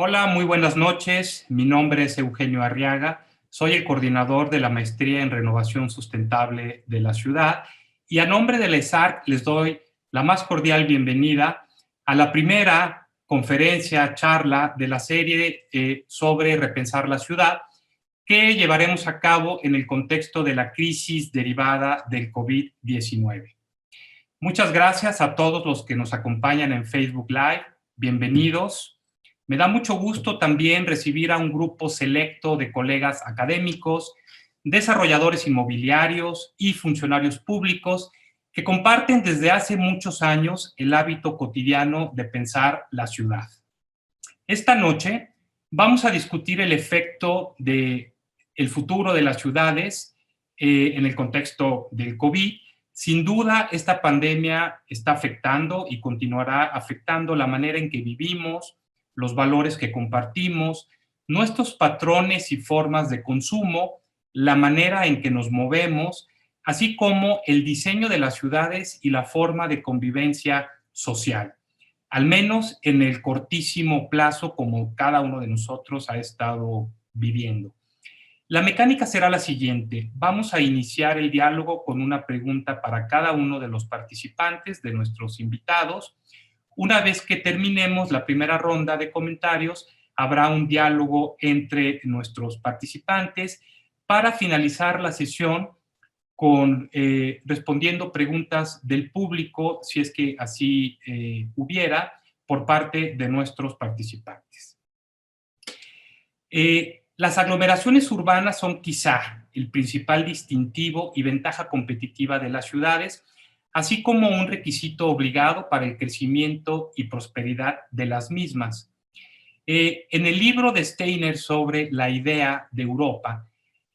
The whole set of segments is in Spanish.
Hola, muy buenas noches. Mi nombre es Eugenio Arriaga. Soy el coordinador de la Maestría en Renovación Sustentable de la ciudad y a nombre de la ESARC les doy la más cordial bienvenida a la primera conferencia, charla de la serie sobre repensar la ciudad que llevaremos a cabo en el contexto de la crisis derivada del COVID-19. Muchas gracias a todos los que nos acompañan en Facebook Live. Bienvenidos. Me da mucho gusto también recibir a un grupo selecto de colegas académicos, desarrolladores inmobiliarios y funcionarios públicos que comparten desde hace muchos años el hábito cotidiano de pensar la ciudad. Esta noche vamos a discutir el efecto del futuro de las ciudades en el contexto del COVID. Sin duda, esta pandemia está afectando y continuará afectando la manera en que vivimos, los valores que compartimos, nuestros patrones y formas de consumo, la manera en que nos movemos, así como el diseño de las ciudades y la forma de convivencia social, al menos en el cortísimo plazo como cada uno de nosotros ha estado viviendo. La mecánica será la siguiente. Vamos a iniciar el diálogo con una pregunta para cada uno de los participantes, de nuestros invitados. Una vez que terminemos la primera ronda de comentarios, habrá un diálogo entre nuestros participantes para finalizar la sesión con respondiendo preguntas del público, si es que así hubiera, por parte de nuestros participantes. Las aglomeraciones urbanas son quizá el principal distintivo y ventaja competitiva de las ciudades, así como un requisito obligado para el crecimiento y prosperidad de las mismas. En el libro de Steiner sobre la idea de Europa,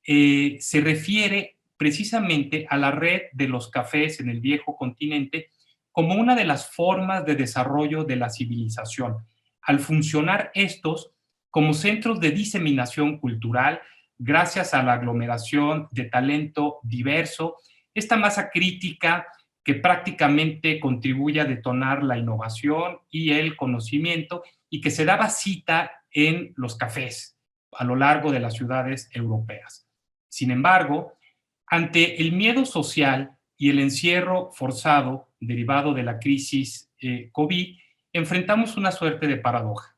se refiere precisamente a la red de los cafés en el viejo continente como una de las formas de desarrollo de la civilización. Al funcionar estos como centros de diseminación cultural, gracias a la aglomeración de talento diverso, esta masa crítica que prácticamente contribuye a detonar la innovación y el conocimiento y que se daba cita en los cafés a lo largo de las ciudades europeas. Sin embargo, ante el miedo social y el encierro forzado derivado de la crisis COVID, enfrentamos una suerte de paradoja.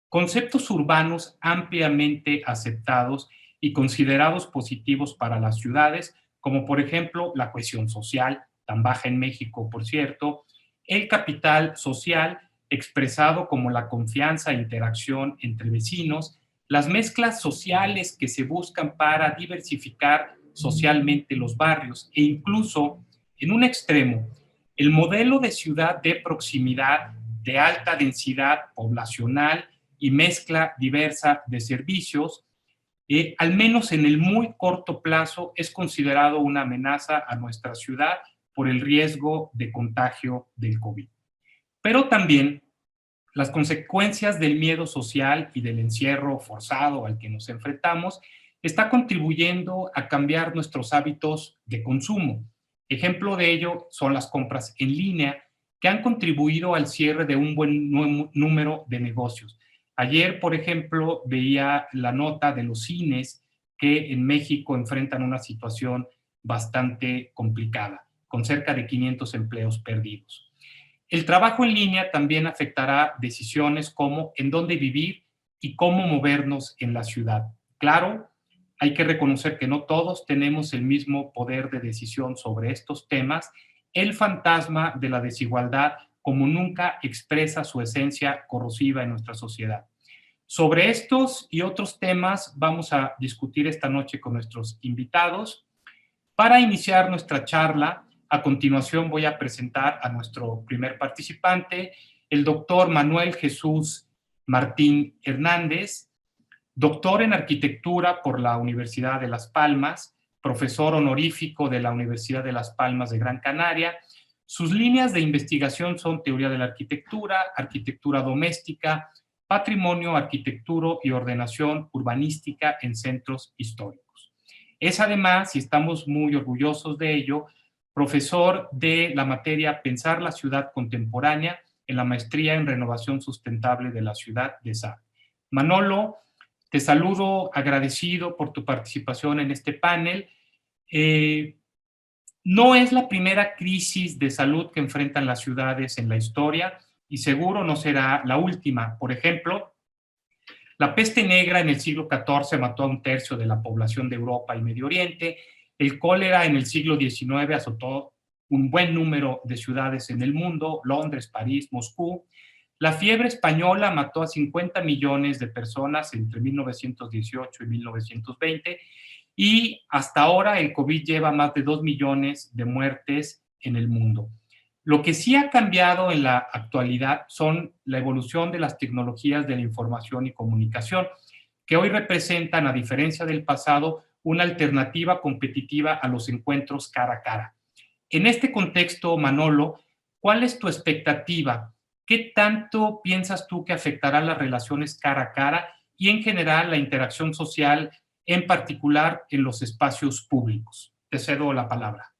Conceptos urbanos ampliamente aceptados y considerados positivos para las ciudades, como por ejemplo la cohesión social, tan baja en México, por cierto, el capital social, expresado como la confianza e interacción entre vecinos, las mezclas sociales que se buscan para diversificar socialmente los barrios e incluso, en un extremo, el modelo de ciudad de proximidad, de alta densidad poblacional y mezcla diversa de servicios, al menos en el muy corto plazo, es considerado una amenaza a nuestra ciudad por el riesgo de contagio del COVID. Pero también las consecuencias del miedo social y del encierro forzado al que nos enfrentamos está contribuyendo a cambiar nuestros hábitos de consumo. Ejemplo de ello son las compras en línea, que han contribuido al cierre de un buen número de negocios. Ayer, por ejemplo, veía la nota de los cines que en México enfrentan una situación bastante complicada, con cerca de 500 empleos perdidos. El trabajo en línea también afectará decisiones como en dónde vivir y cómo movernos en la ciudad. Claro, hay que reconocer que no todos tenemos el mismo poder de decisión sobre estos temas. El fantasma de la desigualdad como nunca expresa su esencia corrosiva en nuestra sociedad. Sobre estos y otros temas vamos a discutir esta noche con nuestros invitados. Para iniciar nuestra charla, a continuación voy a presentar a nuestro primer participante, el doctor Manuel Jesús Martín Hernández, doctor en arquitectura por la Universidad de Las Palmas, profesor honorífico de la Universidad de Las Palmas de Gran Canaria. Sus líneas de investigación son teoría de la arquitectura, arquitectura doméstica, patrimonio, arquitectura y ordenación urbanística en centros históricos. Es además, y estamos muy orgullosos de ello, profesor de la materia Pensar la ciudad contemporánea en la maestría en renovación sustentable de la ciudad de SAP. Manolo, te saludo agradecido por tu participación en este panel. No es la primera crisis de salud que enfrentan las ciudades en la historia y seguro no será la última. Por ejemplo, la peste negra en el siglo XIV mató a 1/3 de la población de Europa y Medio Oriente. El cólera en el siglo XIX azotó un buen número de ciudades en el mundo, Londres, París, Moscú. La fiebre española mató a 50 millones de personas entre 1918 y 1920 y hasta ahora el COVID lleva más de 2 millones de muertes en el mundo. Lo que sí ha cambiado en la actualidad son la evolución de las tecnologías de la información y comunicación, que hoy representan, a diferencia del pasado, una alternativa competitiva a los encuentros cara a cara. En este contexto, Manolo, ¿cuál es tu expectativa? ¿Qué tanto piensas tú que afectará las relaciones cara a cara y en general la interacción social, en particular en los espacios públicos? Te cedo la palabra.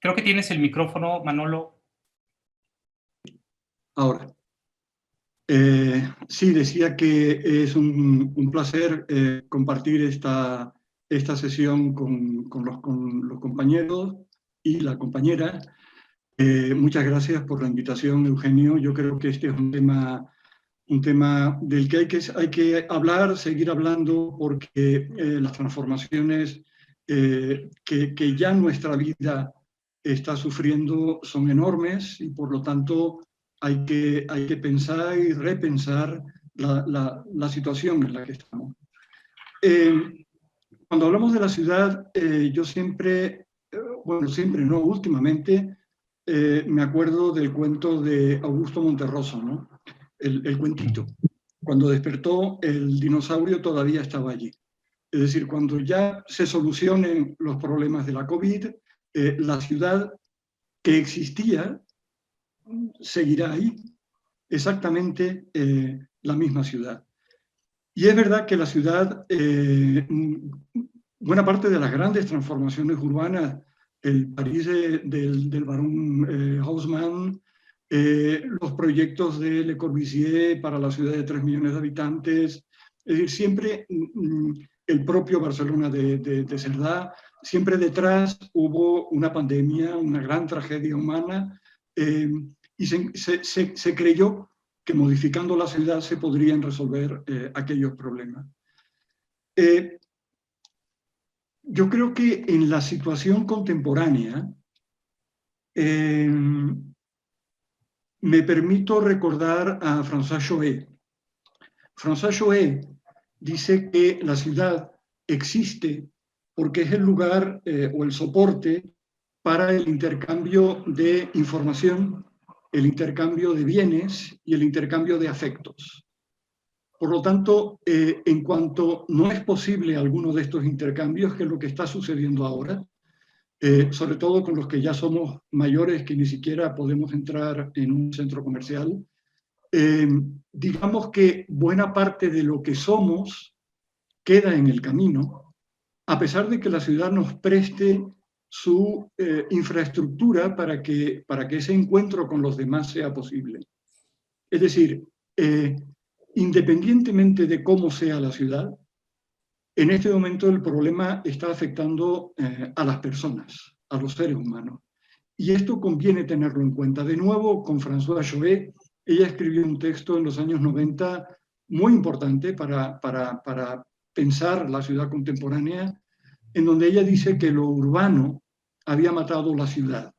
Creo que tienes el micrófono, Manolo. Ahora. Sí, decía que es un placer compartir esta sesión con los compañeros y la compañera. Muchas gracias por la invitación, Eugenio. Yo creo que este es un tema del que hay que hablar, seguir hablando, porque las transformaciones que ya nuestra vida está sufriendo son enormes y por lo tanto hay que pensar y repensar la situación en la que estamos. Cuando hablamos de la ciudad, yo siempre, bueno, siempre no, últimamente, me acuerdo del cuento de Augusto Monterroso, ¿no? El cuentito. Cuando despertó, el dinosaurio todavía estaba allí. Es decir, cuando ya se solucionen los problemas de la COVID, la ciudad que existía seguirá ahí, exactamente la misma ciudad. Y es verdad que la ciudad, buena parte de las grandes transformaciones urbanas, el París del barón Haussmann, los proyectos de Le Corbusier para la ciudad de 3 millones de habitantes, es decir, siempre el propio Barcelona de Cerdá, siempre detrás hubo una pandemia, una gran tragedia humana, y se creyó que modificando la ciudad se podrían resolver aquellos problemas. Yo creo que en la situación contemporánea me permito recordar a François Choët. François Choët dice que la ciudad existe porque es el lugar o el soporte para el intercambio de información, el intercambio de bienes y el intercambio de afectos. Por lo tanto, en cuanto no es posible alguno de estos intercambios, que es lo que está sucediendo ahora, sobre todo con los que ya somos mayores, que ni siquiera podemos entrar en un centro comercial, digamos que buena parte de lo que somos queda en el camino, a pesar de que la ciudad nos preste su infraestructura para que ese encuentro con los demás sea posible. Es decir, independientemente de cómo sea la ciudad, en este momento el problema está afectando a las personas, a los seres humanos. Y esto conviene tenerlo en cuenta. De nuevo, con François Choët, ella escribió un texto en los años 90 muy importante para pensar la ciudad contemporánea, en donde ella dice que lo urbano había matado la ciudad.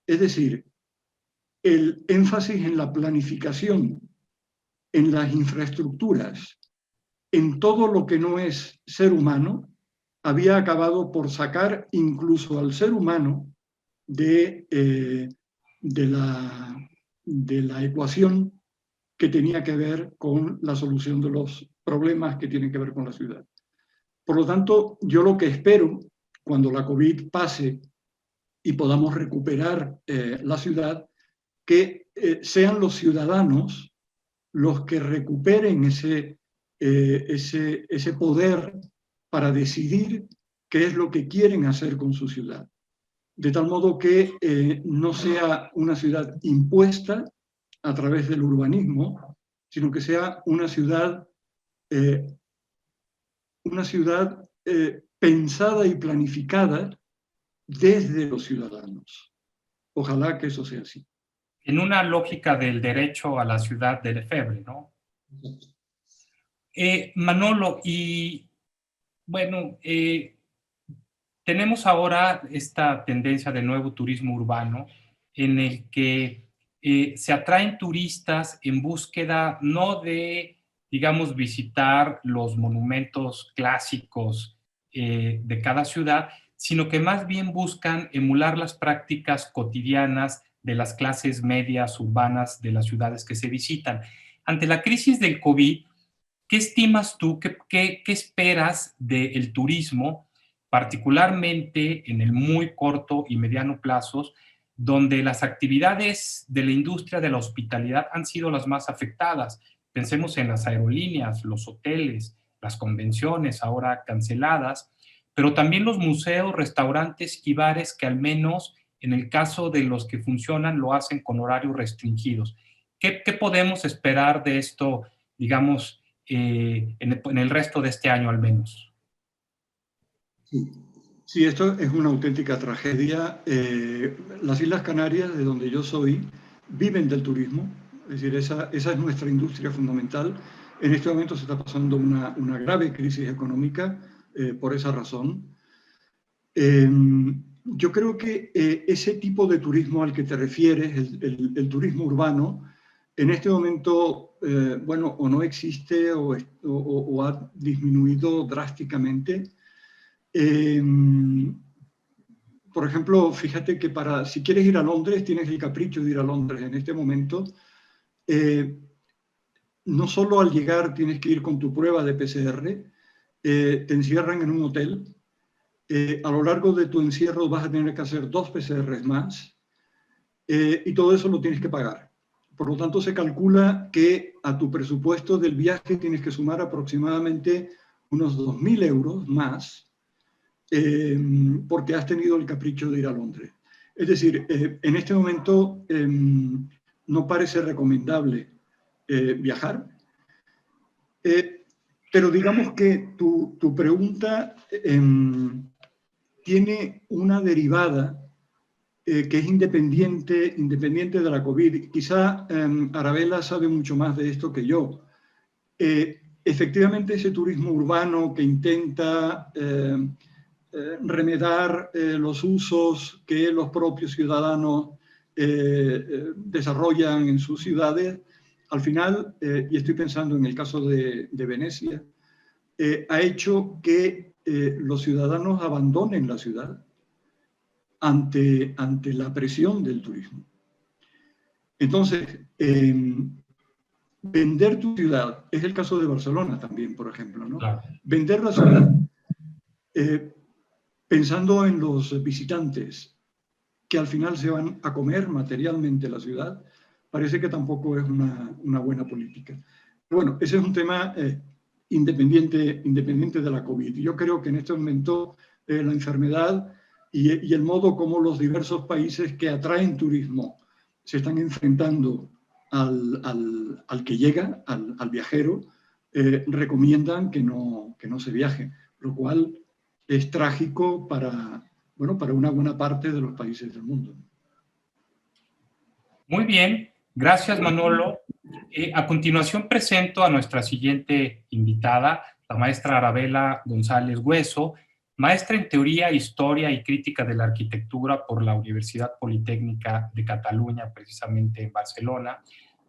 Es decir, el énfasis en la planificación, en las infraestructuras, en todo lo que no es ser humano, había acabado por sacar incluso al ser humano de la ecuación que tenía que ver con la solución de los problemas que tienen que ver con la ciudad. Por lo tanto, yo lo que espero cuando la COVID pase y podamos recuperar la ciudad, que sean los ciudadanos los que recuperen ese poder para decidir qué es lo que quieren hacer con su ciudad. De tal modo que no sea una ciudad impuesta a través del urbanismo, sino que sea una ciudad pensada y planificada desde los ciudadanos. Ojalá que eso sea así. En una lógica del derecho a la ciudad de Lefebvre, ¿no? Manolo, y bueno, tenemos ahora esta tendencia de nuevo turismo urbano en el que se atraen turistas en búsqueda no de, digamos, visitar los monumentos clásicos de cada ciudad, sino que más bien buscan emular las prácticas cotidianas de las clases medias urbanas de las ciudades que se visitan. Ante la crisis del COVID, ¿qué estimas tú, qué esperas del turismo, particularmente en el muy corto y mediano plazos, donde las actividades de la industria de la hospitalidad han sido las más afectadas? Pensemos en las aerolíneas, los hoteles, las convenciones ahora canceladas, pero también los museos, restaurantes y bares que al menos en el caso de los que funcionan lo hacen con horarios restringidos. ¿Qué podemos esperar de esto, digamos, en el resto de este año al menos? Sí. Sí, esto es una auténtica tragedia. Las Islas Canarias, de donde yo soy, viven del turismo, es decir, esa es nuestra industria fundamental. En este momento se está pasando una grave crisis económica por esa razón. Yo creo que ese tipo de turismo al que te refieres, el turismo urbano, en este momento, bueno, o no existe o ha disminuido drásticamente. Por ejemplo, fíjate que si quieres ir a Londres, tienes el capricho de ir a Londres en este momento. No solo al llegar tienes que ir con tu prueba de PCR, te encierran en un hotel. A lo largo de tu encierro vas a tener que hacer 2 PCRs más y todo eso lo tienes que pagar. Por lo tanto, se calcula que a tu presupuesto del viaje tienes que sumar aproximadamente unos 2.000 euros más porque has tenido el capricho de ir a Londres. Es decir, en este momento no parece recomendable viajar, pero digamos que tu pregunta tiene una derivada que es independiente de la COVID. Quizá Arabella sabe mucho más de esto que yo. Efectivamente, ese turismo urbano que intenta remedar los usos que los propios ciudadanos desarrollan en sus ciudades, al final, y estoy pensando en el caso de Venecia, ha hecho que los ciudadanos abandonen la ciudad ante la presión del turismo. Entonces, vender tu ciudad, es el caso de Barcelona también, por ejemplo, ¿no? Claro. Vender la ciudad pensando en los visitantes que al final se van a comer materialmente la ciudad, parece que tampoco es una buena política. Pero bueno, ese es un tema independiente de la COVID. Yo creo que en este momento la enfermedad y el modo como los diversos países que atraen turismo se están enfrentando al que llega, al viajero, recomiendan que no se viaje, lo cual es trágico para una buena parte de los países del mundo. Muy bien, gracias Manolo. A continuación presento a nuestra siguiente invitada, la maestra Arabella González Hueso, maestra en Teoría, Historia y Crítica de la Arquitectura por la Universidad Politécnica de Cataluña, precisamente en Barcelona,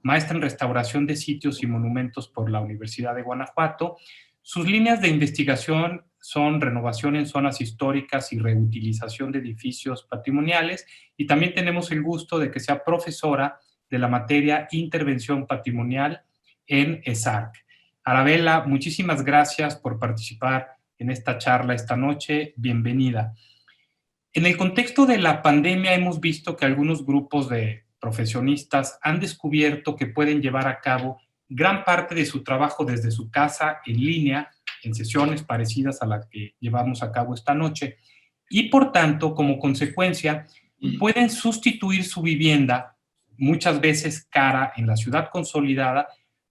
maestra en Restauración de Sitios y Monumentos por la Universidad de Guanajuato. Sus líneas de investigación son renovación en zonas históricas y reutilización de edificios patrimoniales, y también tenemos el gusto de que sea profesora de la materia Intervención Patrimonial en ESARC. Arabella, muchísimas gracias por participar en esta charla esta noche. Bienvenida. En el contexto de la pandemia hemos visto que algunos grupos de profesionistas han descubierto que pueden llevar a cabo gran parte de su trabajo desde su casa en línea en sesiones parecidas a las que llevamos a cabo esta noche, y por tanto, como consecuencia, pueden sustituir su vivienda, muchas veces cara en la ciudad consolidada,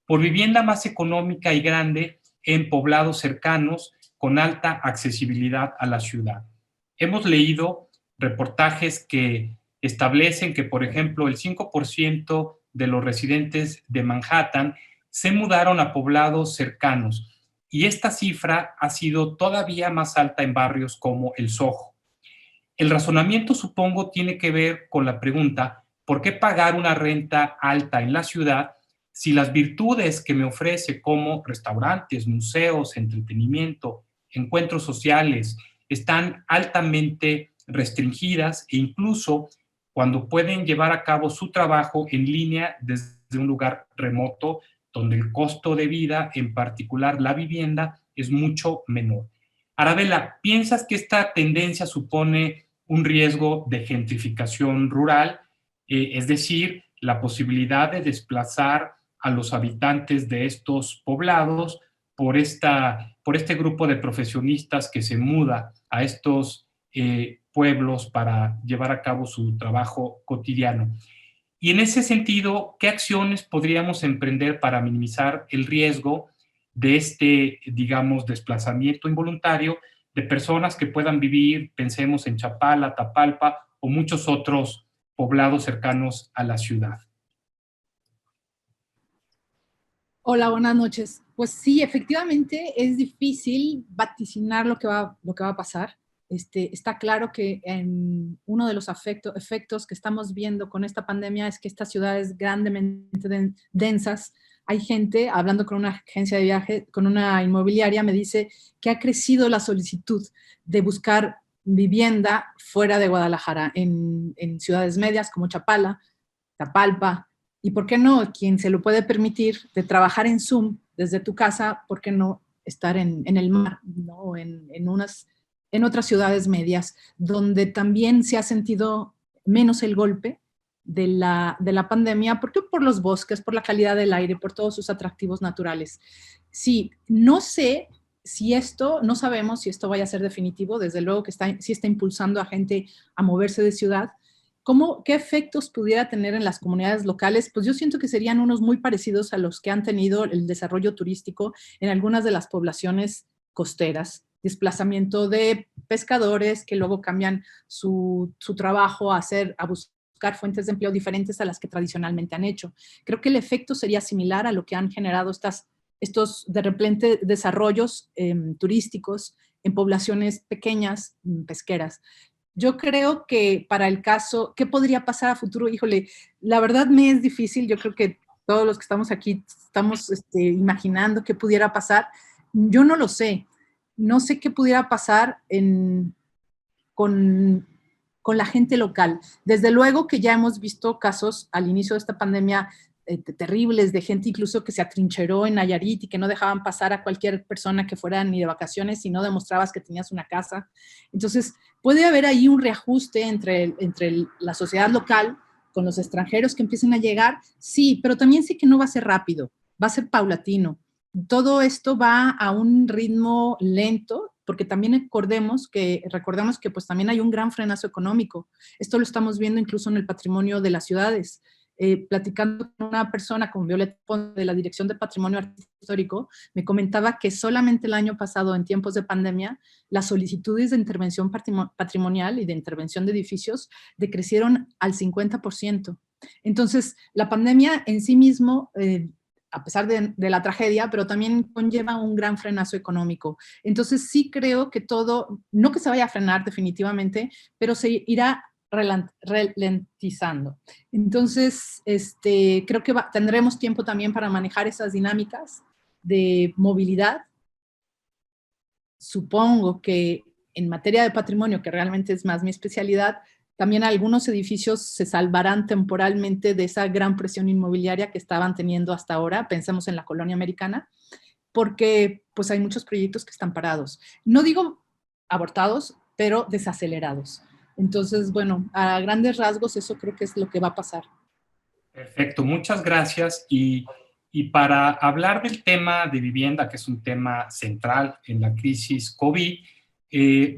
por vivienda más económica y grande en poblados cercanos con alta accesibilidad a la ciudad. Hemos leído reportajes que establecen que, por ejemplo, el 5% de los residentes de Manhattan se mudaron a poblados cercanos, y esta cifra ha sido todavía más alta en barrios como el Soho. El razonamiento, supongo, tiene que ver con la pregunta: ¿por qué pagar una renta alta en la ciudad si las virtudes que me ofrece, como restaurantes, museos, entretenimiento, encuentros sociales, están altamente restringidas, e incluso cuando pueden llevar a cabo su trabajo en línea desde un lugar remoto, donde el costo de vida, en particular la vivienda, es mucho menor? Arabella, ¿piensas que esta tendencia supone un riesgo de gentrificación rural, es decir, la posibilidad de desplazar a los habitantes de estos poblados por este grupo de profesionistas que se muda a estos pueblos para llevar a cabo su trabajo cotidiano? Y en ese sentido, ¿qué acciones podríamos emprender para minimizar el riesgo de este, digamos, desplazamiento involuntario de personas que puedan vivir, pensemos en Chapala, Tapalpa o muchos otros poblados cercanos a la ciudad? Hola, buenas noches. Pues sí, efectivamente es difícil vaticinar lo que va a pasar. Está claro que uno de los efectos que estamos viendo con esta pandemia es que estas ciudades grandemente densas, hay gente, hablando con una agencia de viaje, con una inmobiliaria, me dice que ha crecido la solicitud de buscar vivienda fuera de Guadalajara, en ciudades medias como Chapala, Tapalpa, y por qué no, quien se lo puede permitir de trabajar en Zoom desde tu casa, ¿por qué no estar en el mar, ¿no? En otras ciudades medias, donde también se ha sentido menos el golpe de la pandemia, porque por los bosques, por la calidad del aire, por todos sus atractivos naturales. Sí, no sé si esto, no sabemos si esto vaya a ser definitivo, desde luego que sí está impulsando a gente a moverse de ciudad. ¿Qué efectos pudiera tener en las comunidades locales? Pues yo siento que serían unos muy parecidos a los que han tenido el desarrollo turístico en algunas de las poblaciones costeras. Desplazamiento de pescadores que luego cambian su trabajo a buscar fuentes de empleo diferentes a las que tradicionalmente han hecho. Creo que el efecto sería similar a lo que han generado estos de repente desarrollos turísticos en poblaciones pequeñas, pesqueras. Yo creo que para el caso, ¿qué podría pasar a futuro? Híjole, la verdad me es difícil. Yo creo que todos los que estamos aquí estamos imaginando qué pudiera pasar. Yo no lo sé. No sé qué pudiera pasar con, con la gente local. Desde luego que ya hemos visto casos al inicio de esta pandemia terribles, de gente incluso que se atrincheró en Nayarit y que no dejaban pasar a cualquier persona que fuera ni de vacaciones si no demostrabas que tenías una casa. Entonces, puede haber ahí un reajuste entre la sociedad local con los extranjeros que empiecen a llegar, sí, pero también sé que no va a ser rápido, va a ser paulatino. Todo esto va a un ritmo lento, porque también recordemos que pues también hay un gran frenazo económico. Esto lo estamos viendo incluso en el patrimonio de las ciudades. Platicando con una persona, con Violeta de la Dirección de Patrimonio Artístico Histórico, me comentaba que solamente el año pasado, en tiempos de pandemia, las solicitudes de intervención patrimonial y de intervención de edificios decrecieron al 50%. Entonces, la pandemia en sí mismo, a pesar de la tragedia, pero también conlleva un gran frenazo económico. Entonces, sí creo que todo, no que se vaya a frenar definitivamente, pero se irá ralentizando. Entonces, creo que tendremos tiempo también para manejar esas dinámicas de movilidad. Supongo que en materia de patrimonio, que realmente es más mi especialidad, también algunos edificios se salvarán temporalmente de esa gran presión inmobiliaria que estaban teniendo hasta ahora. Pensemos en la colonia americana, porque pues hay muchos proyectos que están parados. No digo abortados, pero desacelerados. Entonces, bueno, a grandes rasgos eso creo que es lo que va a pasar. Perfecto, muchas gracias. Y Y para hablar del tema de vivienda, que es un tema central en la crisis COVID,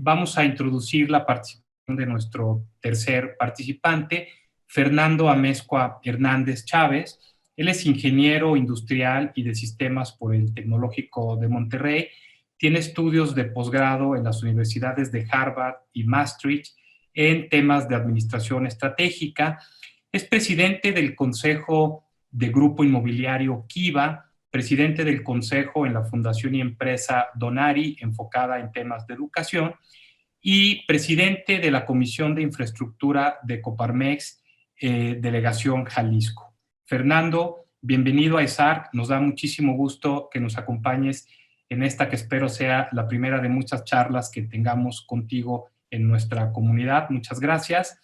vamos a introducir la participación de nuestro tercer participante, Fernando Amezcua Hernández Chávez. Él es ingeniero industrial y de sistemas por el Tecnológico de Monterrey. Tiene estudios de posgrado en las universidades de Harvard y Maastricht en temas de administración estratégica. Es presidente del Consejo de Grupo Inmobiliario Kiva, presidente del Consejo en la Fundación y Empresa Donari, enfocada en temas de educación, y presidente de la Comisión de Infraestructura de Coparmex, Delegación Jalisco. Fernando, bienvenido a ESARC. Nos da muchísimo gusto que nos acompañes en esta que espero sea la primera de muchas charlas que tengamos contigo en nuestra comunidad. Muchas gracias.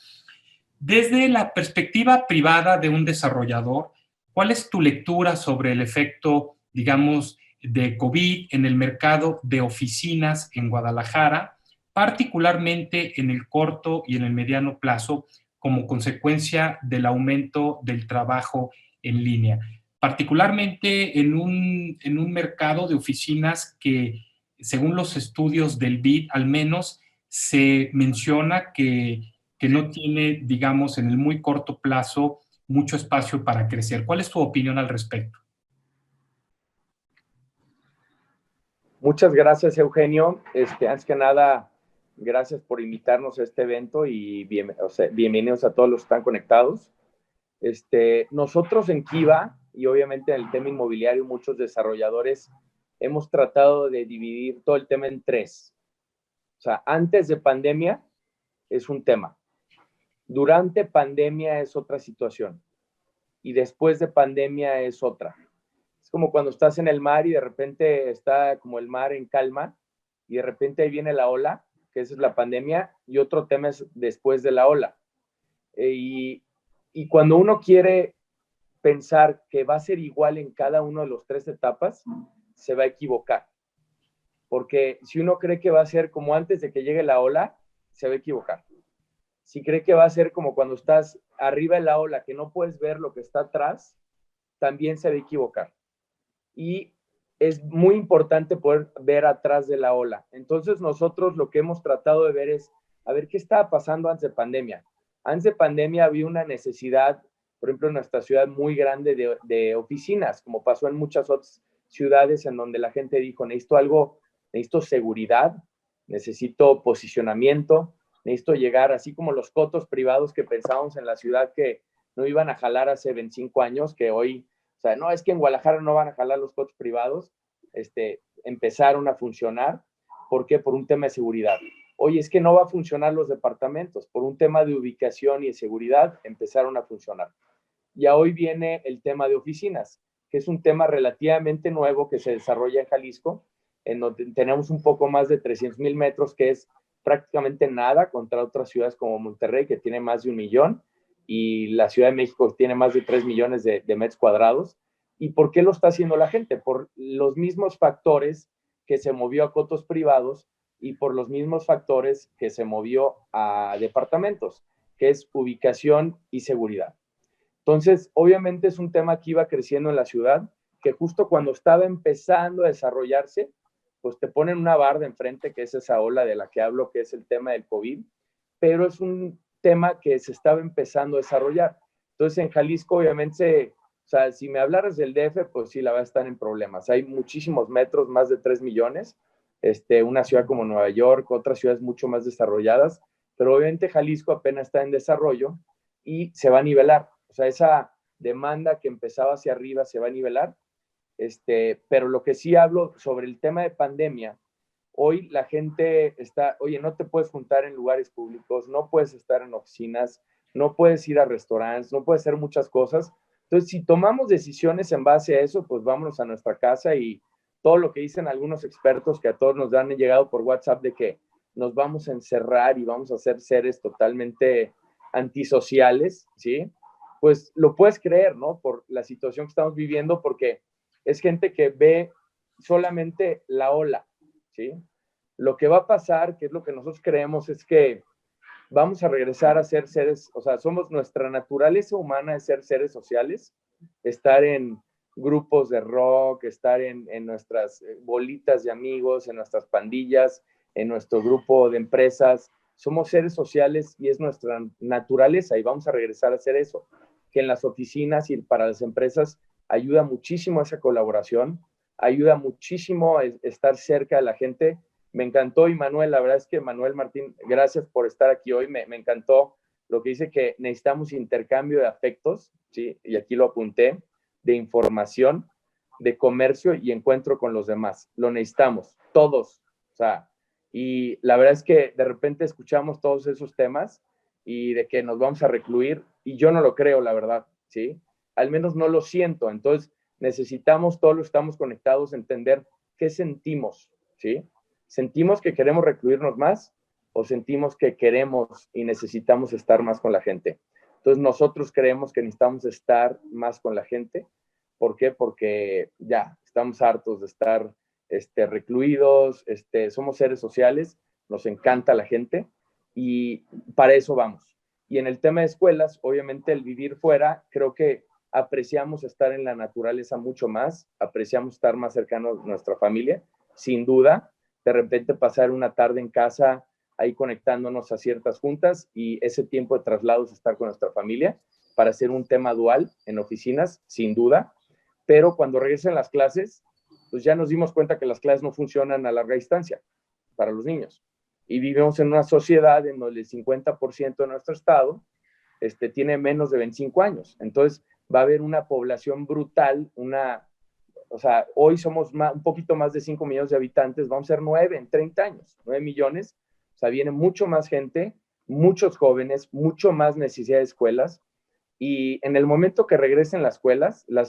Desde la perspectiva privada de un desarrollador, ¿cuál es tu lectura sobre el efecto, digamos, de COVID en el mercado de oficinas en Guadalajara, particularmente en el corto y en el mediano plazo, como consecuencia del aumento del trabajo en línea? Particularmente en un mercado de oficinas que, según los estudios del BID, al menos se menciona que no tiene, digamos, en el muy corto plazo mucho espacio para crecer. ¿Cuál es tu opinión al respecto? Muchas gracias, Eugenio. Antes que nada, gracias por invitarnos a este evento y bienvenidos a todos los que están conectados. Nosotros en Kiva, y obviamente en el tema inmobiliario, muchos desarrolladores hemos tratado de dividir todo el tema en tres. O sea, antes de pandemia es un tema. Durante pandemia es otra situación. Y después de pandemia es otra. Es como cuando estás en el mar y de repente está como el mar en calma y de repente ahí viene la ola, que esa es la pandemia, y otro tema es después de la ola. Y cuando uno quiere pensar que va a ser igual en cada una de las tres etapas, se va a equivocar. Porque si uno cree que va a ser como antes de que llegue la ola, se va a equivocar. Si cree que va a ser como cuando estás arriba de la ola, que no puedes ver lo que está atrás, también se va a equivocar. Y es muy importante poder ver atrás de la ola. Entonces nosotros lo que hemos tratado de ver es, a ver, ¿qué estaba pasando antes de pandemia? Antes de pandemia había una necesidad, por ejemplo, en nuestra ciudad muy grande de oficinas, como pasó en muchas otras ciudades en donde la gente dijo, necesito seguridad, necesito posicionamiento, necesito llegar, así como los cotos privados que pensábamos en la ciudad que no iban a jalar hace 25 años, que hoy, o sea, no, es que en Guadalajara no van a jalar los cotos privados, empezaron a funcionar. ¿Por qué? Por un tema de seguridad. Oye, es que no va a funcionar los departamentos, por un tema de ubicación y de seguridad, empezaron a funcionar. Y hoy viene el tema de oficinas, que es un tema relativamente nuevo que se desarrolla en Jalisco, en donde tenemos un poco más de 300,000 metros, que es prácticamente nada contra otras ciudades como Monterrey, que tiene más de 1 millón, y la Ciudad de México tiene más de 3 millones de metros cuadrados. ¿Y por qué lo está haciendo la gente? Por los mismos factores que se movió a cotos privados y por los mismos factores que se movió a departamentos, que es ubicación y seguridad. Entonces, obviamente es un tema que iba creciendo en la ciudad, que justo cuando estaba empezando a desarrollarse, pues te ponen una barda enfrente, que es esa ola de la que hablo, que es el tema del COVID, pero es un tema que se estaba empezando a desarrollar. Entonces, en Jalisco, obviamente, o sea, si me hablaras del DF, pues sí, la va a estar en problemas. Hay muchísimos metros, más de 3 millones, una ciudad como Nueva York, otras ciudades mucho más desarrolladas, pero obviamente Jalisco apenas está en desarrollo y se va a nivelar. O sea, esa demanda que empezaba hacia arriba se va a nivelar. Pero lo que sí hablo sobre el tema de pandemia, hoy la gente está, oye, no te puedes juntar en lugares públicos, no puedes estar en oficinas, no puedes ir a restaurantes, no puedes hacer muchas cosas. Entonces, si tomamos decisiones en base a eso, pues vámonos a nuestra casa y todo lo que dicen algunos expertos que a todos nos han llegado por WhatsApp de que nos vamos a encerrar y vamos a ser seres totalmente antisociales, ¿sí? Pues lo puedes creer, ¿no? Por la situación que estamos viviendo, porque es gente que ve solamente la ola, ¿sí? Lo que va a pasar, que es lo que nosotros creemos, es que vamos a regresar a ser seres, o sea, nuestra naturaleza humana es ser seres sociales, estar en grupos de rock, estar en nuestras bolitas de amigos, en nuestras pandillas, en nuestro grupo de empresas. Somos seres sociales y es nuestra naturaleza y vamos a regresar a hacer eso. Que en las oficinas y para las empresas ayuda muchísimo esa colaboración, ayuda muchísimo estar cerca de la gente. Me encantó, y Manuel, la verdad es que Manuel Martín, gracias por estar aquí hoy. Me encantó lo que dice, que necesitamos intercambio de afectos, ¿sí? Y aquí lo apunté, de información, de comercio y encuentro con los demás. Lo necesitamos, todos. O sea, y la verdad es que de repente escuchamos todos esos temas y de que nos vamos a recluir, y yo no lo creo, la verdad, ¿sí? Al menos no lo siento. Entonces, necesitamos, todos los estamos conectados, entender qué sentimos, ¿sí? ¿Sentimos que queremos recluirnos más o sentimos que queremos y necesitamos estar más con la gente? Entonces, nosotros creemos que necesitamos estar más con la gente. ¿Por qué? Porque ya estamos hartos de estar recluidos, somos seres sociales, nos encanta la gente y para eso vamos. Y en el tema de escuelas, obviamente el vivir fuera, creo que apreciamos estar en la naturaleza mucho más, apreciamos estar más cercanos a nuestra familia, sin duda. De repente pasar una tarde en casa ahí conectándonos a ciertas juntas y ese tiempo de traslados estar con nuestra familia para hacer un tema dual en oficinas, sin duda. Pero cuando regresen las clases, pues ya nos dimos cuenta que las clases no funcionan a larga distancia para los niños. Y vivimos en una sociedad en donde el 50% de nuestro estado tiene menos de 25 años. Entonces va a haber una población brutal, o sea, hoy somos un poquito más de 5 millones de habitantes, vamos a ser 9 en 30 años, 9 millones. O sea, viene mucho más gente, muchos jóvenes, mucho más necesidad de escuelas. Y en el momento que regresen las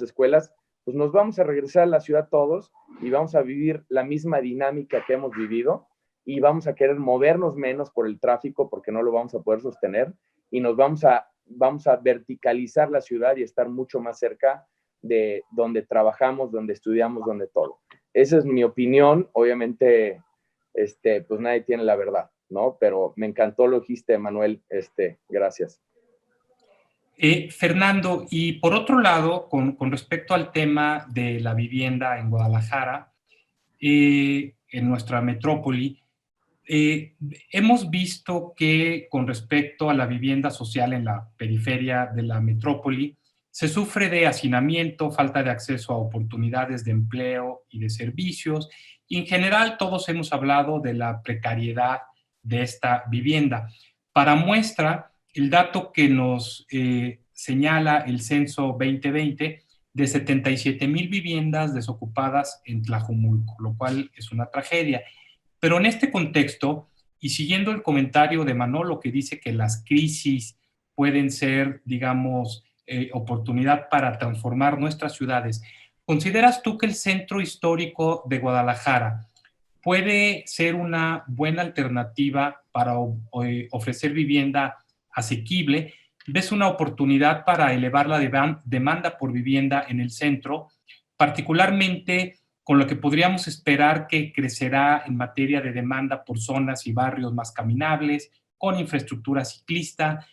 escuelas, pues nos vamos a regresar a la ciudad todos y vamos a vivir la misma dinámica que hemos vivido y vamos a querer movernos menos por el tráfico porque no lo vamos a poder sostener y nos vamos a verticalizar la ciudad y estar mucho más cerca de donde trabajamos, donde estudiamos, donde todo. Esa es mi opinión. Obviamente, pues nadie tiene la verdad, ¿no? Pero me encantó lo que dijiste, Manuel. Gracias. Fernando, y por otro lado, con respecto al tema de la vivienda en Guadalajara, en nuestra metrópoli, hemos visto que con respecto a la vivienda social en la periferia de la metrópoli, se sufre de hacinamiento, falta de acceso a oportunidades de empleo y de servicios, y en general todos hemos hablado de la precariedad de esta vivienda. Para muestra, el dato que nos señala el censo 2020 de 77,000 viviendas desocupadas en Tlajumulco, lo cual es una tragedia. Pero en este contexto, y siguiendo el comentario de Manolo que dice que las crisis pueden ser, digamos, oportunidad para transformar nuestras ciudades, ¿consideras tú que el centro histórico de Guadalajara puede ser una buena alternativa para ofrecer vivienda asequible? ¿Ves una oportunidad para elevar la demanda por vivienda en el centro, particularmente con lo que podríamos esperar que crecerá en materia de demanda por zonas y barrios más caminables, con infraestructura ciclista,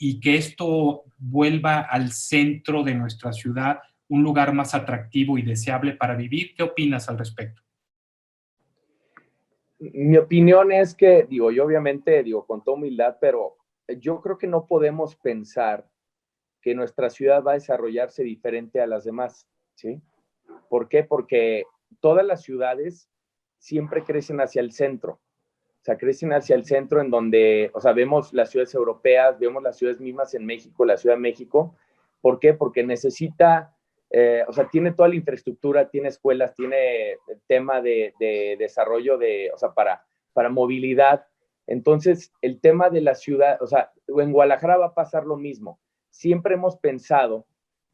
y que esto vuelva al centro de nuestra ciudad un lugar más atractivo y deseable para vivir? ¿Qué opinas al respecto? Mi opinión es que, yo obviamente, con toda humildad, pero yo creo que no podemos pensar que nuestra ciudad va a desarrollarse diferente a las demás, ¿sí? ¿Por qué? Porque todas las ciudades siempre crecen hacia el centro. O sea, crecen hacia el centro en donde, o sea, vemos las ciudades europeas, vemos las ciudades mismas en México, la Ciudad de México. ¿Por qué? Porque necesita, o sea, tiene toda la infraestructura, tiene escuelas, tiene el tema de desarrollo o sea, para movilidad. Entonces, el tema de la ciudad, o sea, en Guadalajara va a pasar lo mismo. Siempre hemos pensado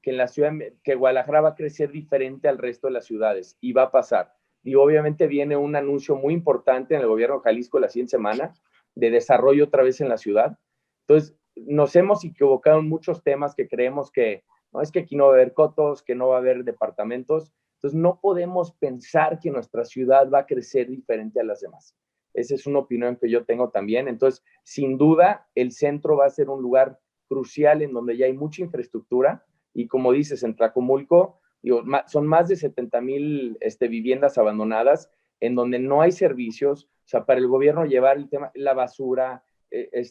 que Guadalajara va a crecer diferente al resto de las ciudades y va a pasar. Y obviamente viene un anuncio muy importante en el gobierno de Jalisco la siguiente semana de desarrollo otra vez en la ciudad. Entonces, nos hemos equivocado en muchos temas que creemos que no es que aquí no va a haber cotos, que no va a haber departamentos. Entonces, no podemos pensar que nuestra ciudad va a crecer diferente a las demás. Esa es una opinión que yo tengo también. Entonces, sin duda, el centro va a ser un lugar crucial en donde ya hay mucha infraestructura y como dices, en Tlajumulco Digo, son más de 70,000 viviendas abandonadas en donde no hay servicios. O sea, para el gobierno llevar el tema, la basura,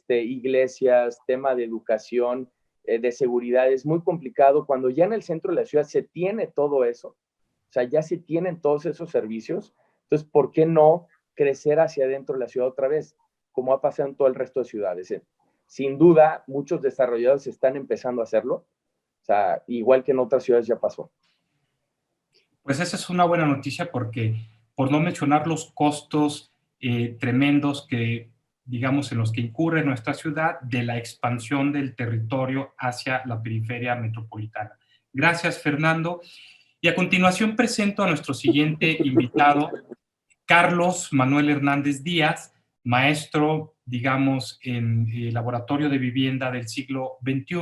iglesias, tema de educación, de seguridad, es muy complicado cuando ya en el centro de la ciudad se tiene todo eso. O sea, ya se tienen todos esos servicios. Entonces, ¿por qué no crecer hacia adentro de la ciudad otra vez? Como ha pasado en todo el resto de ciudades. Sin duda, muchos desarrolladores están empezando a hacerlo. O sea, igual que en otras ciudades ya pasó. Pues esa es una buena noticia porque, por no mencionar los costos tremendos que, digamos, en los que incurre nuestra ciudad de la expansión del territorio hacia la periferia metropolitana. Gracias, Fernando. Y a continuación presento a nuestro siguiente invitado, Carlos Manuel Hernández Díaz, maestro, digamos, en el Laboratorio de Vivienda del siglo XXI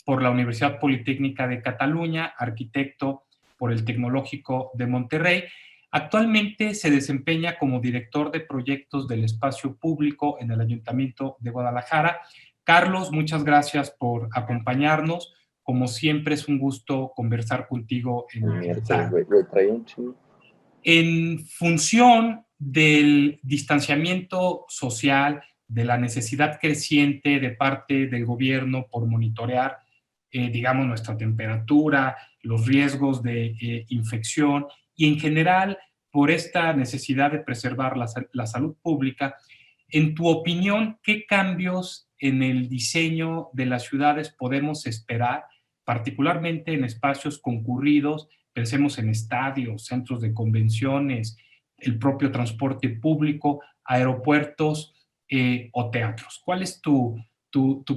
por la Universidad Politécnica de Cataluña, arquitecto por el Tecnológico de Monterrey. Actualmente se desempeña como director de proyectos del espacio público en el Ayuntamiento de Guadalajara. Carlos, muchas gracias por acompañarnos. Como siempre, es un gusto conversar contigo en función del distanciamiento social, de la necesidad creciente de parte del gobierno por monitorear, digamos, nuestra temperatura, los riesgos de infección y en general por esta necesidad de preservar la salud pública. En tu opinión, ¿qué cambios en el diseño de las ciudades podemos esperar, particularmente en espacios concurridos? Pensemos en estadios, centros de convenciones, el propio transporte público, aeropuertos o teatros. ¿Cuál es tu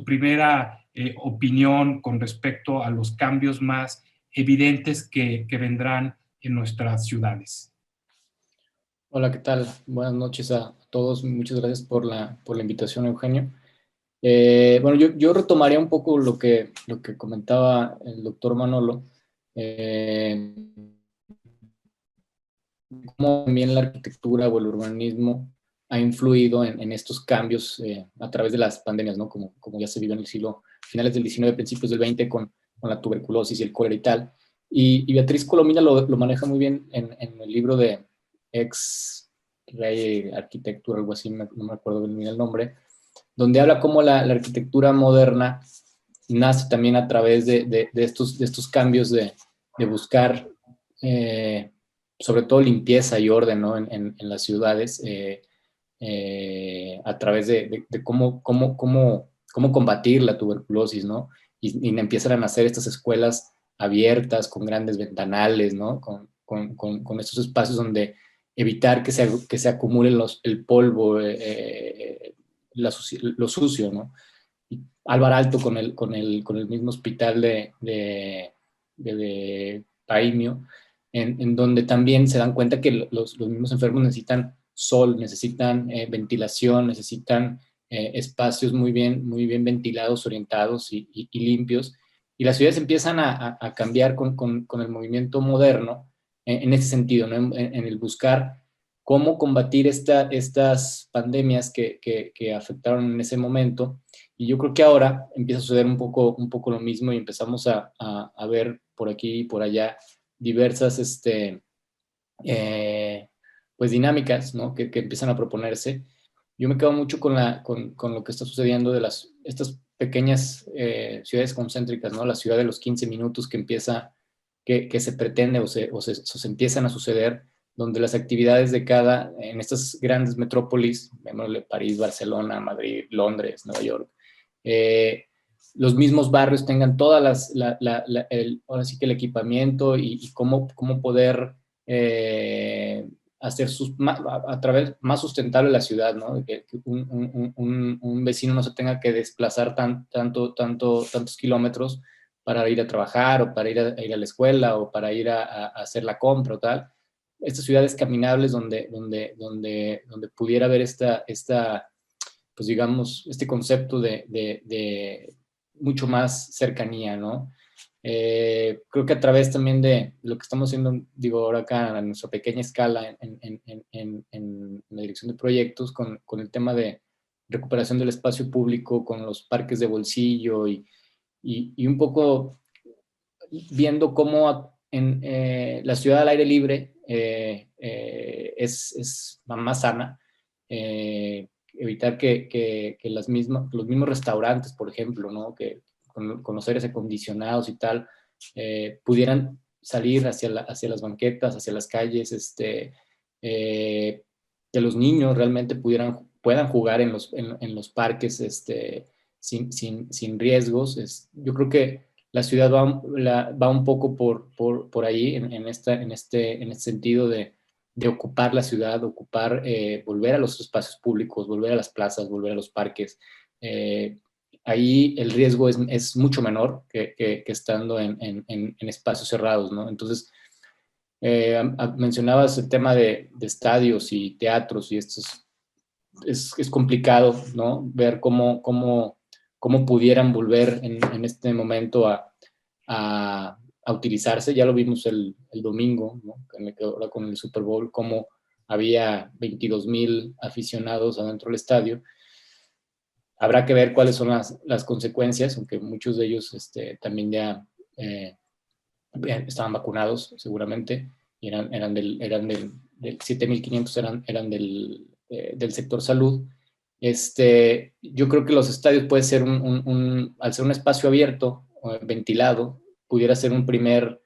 primera opinión con respecto a los cambios más evidentes que vendrán en nuestras ciudades? Hola, ¿qué tal? Buenas noches a todos. Muchas gracias por la invitación, Eugenio. Bueno, yo retomaría un poco lo que comentaba el doctor Manolo. Cómo también la arquitectura o el urbanismo ha influido en estos cambios a través de las pandemias, ¿no? Como ya se vivió en el siglo, finales del 19, principios del 20, con la tuberculosis y el cólera y tal. Y Beatriz Colomina lo maneja muy bien en el libro de Ex Rey Arquitectura, algo así, no me acuerdo bien el nombre, donde habla cómo la arquitectura moderna nace también a través de estos cambios de buscar sobre todo limpieza y orden, ¿no? en las ciudades, a través de cómo combatir la tuberculosis, ¿no? Y empiezan a nacer estas escuelas abiertas, con grandes ventanales, ¿no? Con estos espacios donde evitar que se acumule el polvo, lo sucio, ¿no? Y Álvaro Alto con el mismo hospital de Paimio, en donde también se dan cuenta que los mismos enfermos necesitan sol, necesitan ventilación, necesitan espacios muy bien ventilados, orientados y limpios. Y las ciudades empiezan a cambiar con el movimiento moderno en ese sentido, ¿no? En el buscar cómo combatir estas pandemias que afectaron en ese momento. Y yo creo que ahora empieza a suceder un poco lo mismo y empezamos a ver por aquí y por allá diversas pues dinámicas, ¿no? que empiezan a proponerse. Yo me quedo mucho con lo que está sucediendo de estas pequeñas ciudades concéntricas, ¿no? La ciudad de los 15 minutos que se pretende o se empiezan a suceder, donde las actividades en estas grandes metrópolis, París, Barcelona, Madrid, Londres, Nueva York, los mismos barrios tengan todas ahora sí que el equipamiento y cómo poder hacer a través más sustentable la ciudad, ¿no? Que un vecino no se tenga que desplazar tantos kilómetros para ir a trabajar o para ir a la escuela o para ir a hacer la compra o tal. Estas ciudades caminables donde pudiera haber pues digamos, este concepto de mucho más cercanía, ¿no? Creo que a través también de lo que estamos haciendo, digo, ahora acá a nuestra pequeña escala en la dirección de proyectos, con el tema de recuperación del espacio público, con los parques de bolsillo y un poco viendo cómo la ciudad al aire libre es más sana. Evitar que los mismos restaurantes, por ejemplo, ¿no? Que con los aires acondicionados y tal, pudieran salir hacia las banquetas, hacia las calles, que los niños realmente puedan jugar en los parques sin riesgos. Yo creo que la ciudad va un poco por ahí en este sentido de ocupar la ciudad, volver a los espacios públicos, volver a las plazas, volver a los parques. Ahí el riesgo es mucho menor que estando en espacios cerrados, ¿no? Entonces, mencionabas el tema de estadios y teatros, y esto es complicado, ¿no? Ver cómo pudieran volver en este momento a utilizarse. Ya lo vimos el domingo, ¿no? Ahora con el Super Bowl, cómo había 22,000 aficionados adentro del estadio. Habrá que ver cuáles son las consecuencias, aunque muchos de ellos también ya estaban vacunados seguramente, y eran del 7,500 eran del sector salud. Yo creo que los estadios puede ser al ser un espacio abierto, ventilado, pudiera ser un primer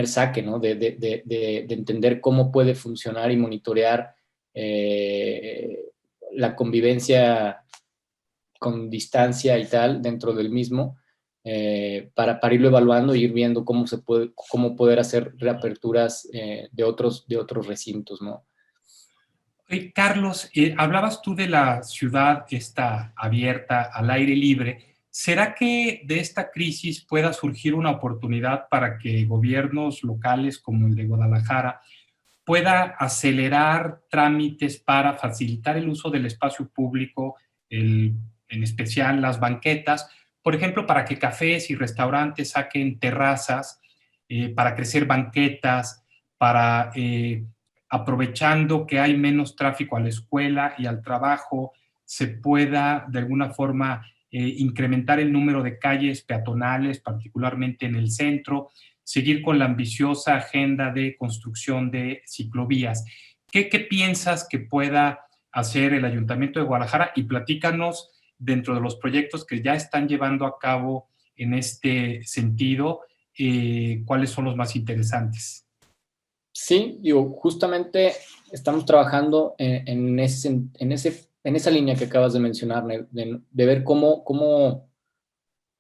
saque, ¿no? De entender cómo puede funcionar y monitorear la convivencia con distancia y tal dentro del mismo, para irlo evaluando e ir viendo cómo poder hacer reaperturas de otros recintos, ¿no? Carlos, hablabas tú de la ciudad esta abierta al aire libre. ¿Será que de esta crisis pueda surgir una oportunidad para que gobiernos locales como el de Guadalajara pueda acelerar trámites para facilitar el uso del espacio público, en especial las banquetas, por ejemplo, para que cafés y restaurantes saquen terrazas, para crecer banquetas, para aprovechando que hay menos tráfico a la escuela y al trabajo, se pueda de alguna forma incrementar el número de calles peatonales, particularmente en el centro, seguir con la ambiciosa agenda de construcción de ciclovías. ¿Qué piensas que pueda hacer el Ayuntamiento de Guadalajara? Y platícanos, dentro de los proyectos que ya están llevando a cabo en este sentido, ¿cuáles son los más interesantes? Sí, justamente estamos trabajando en esa línea que acabas de mencionar, de ver cómo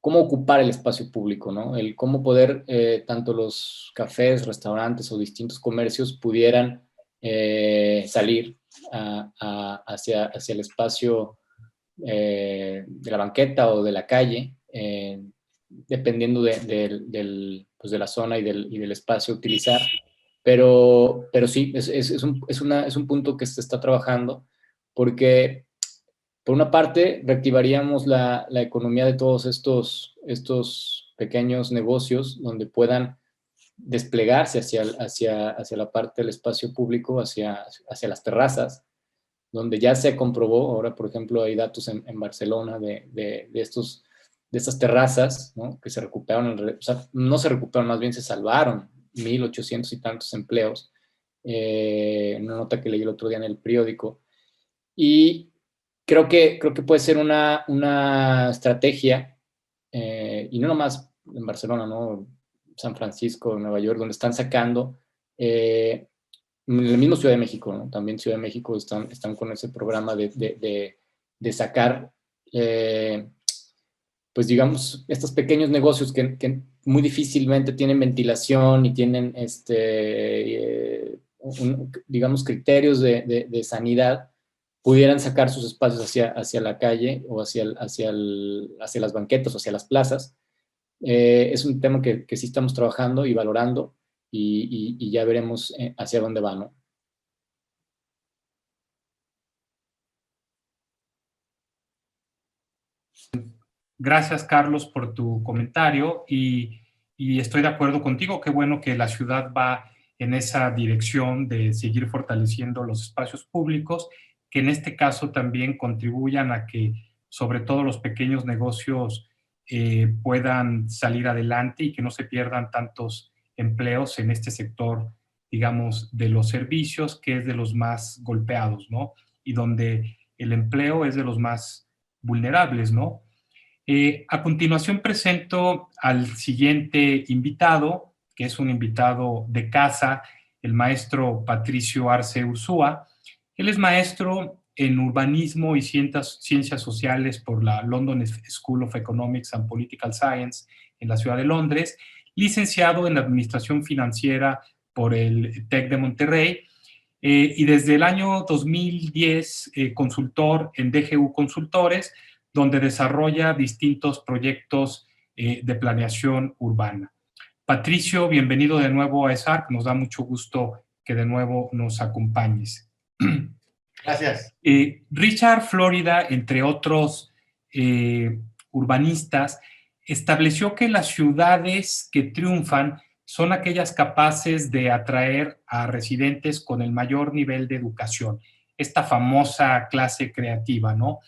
ocupar el espacio público, ¿no? El cómo poder, tanto los cafés, restaurantes o distintos comercios pudieran salir hacia el espacio de la banqueta o de la calle, dependiendo de la zona y del espacio a utilizar. Pero sí, es un punto que se está trabajando, porque por una parte reactivaríamos la economía de todos estos pequeños negocios, donde puedan desplegarse hacia la parte del espacio público, hacia las terrazas, donde ya se comprobó. Ahora, por ejemplo, hay datos en Barcelona de estas terrazas, ¿no? Que se recuperaron, o sea, no se recuperaron, más bien se salvaron 1,800 y tantos empleos, una nota que leí el otro día en el periódico. Y creo que puede ser una estrategia, y no nomás en Barcelona, ¿no? San Francisco, Nueva York, donde están sacando, el mismo Ciudad de México, ¿no? También Ciudad de México están con ese programa de sacar, pues digamos, estos pequeños negocios que muy difícilmente tienen ventilación y tienen, digamos, criterios de sanidad, pudieran sacar sus espacios hacia la calle o hacia las banquetas o hacia las plazas. Es un tema que sí estamos trabajando y valorando, y ya veremos hacia dónde va, ¿no? Gracias, Carlos, por tu comentario, y estoy de acuerdo contigo. Qué bueno que la ciudad va en esa dirección de seguir fortaleciendo los espacios públicos, que en este caso también contribuyan a que sobre todo los pequeños negocios puedan salir adelante y que no se pierdan tantos empleos en este sector, digamos, de los servicios, que es de los más golpeados, ¿no? Y donde el empleo es de los más vulnerables, ¿no? A continuación presento al siguiente invitado, que es un invitado de casa, el maestro Patricio Arce Ursúa. Él es maestro en urbanismo y ciencias sociales por la London School of Economics and Political Science en la ciudad de Londres, licenciado en administración financiera por el TEC de Monterrey, y desde el año 2010 consultor en DGU Consultores, donde desarrolla distintos proyectos de planeación urbana. Patricio, bienvenido de nuevo a ESARC. Nos da mucho gusto que de nuevo nos acompañes. Gracias. Richard Florida, entre otros urbanistas, estableció que las ciudades que triunfan son aquellas capaces de atraer a residentes con el mayor nivel de educación, esta famosa clase creativa, ¿no?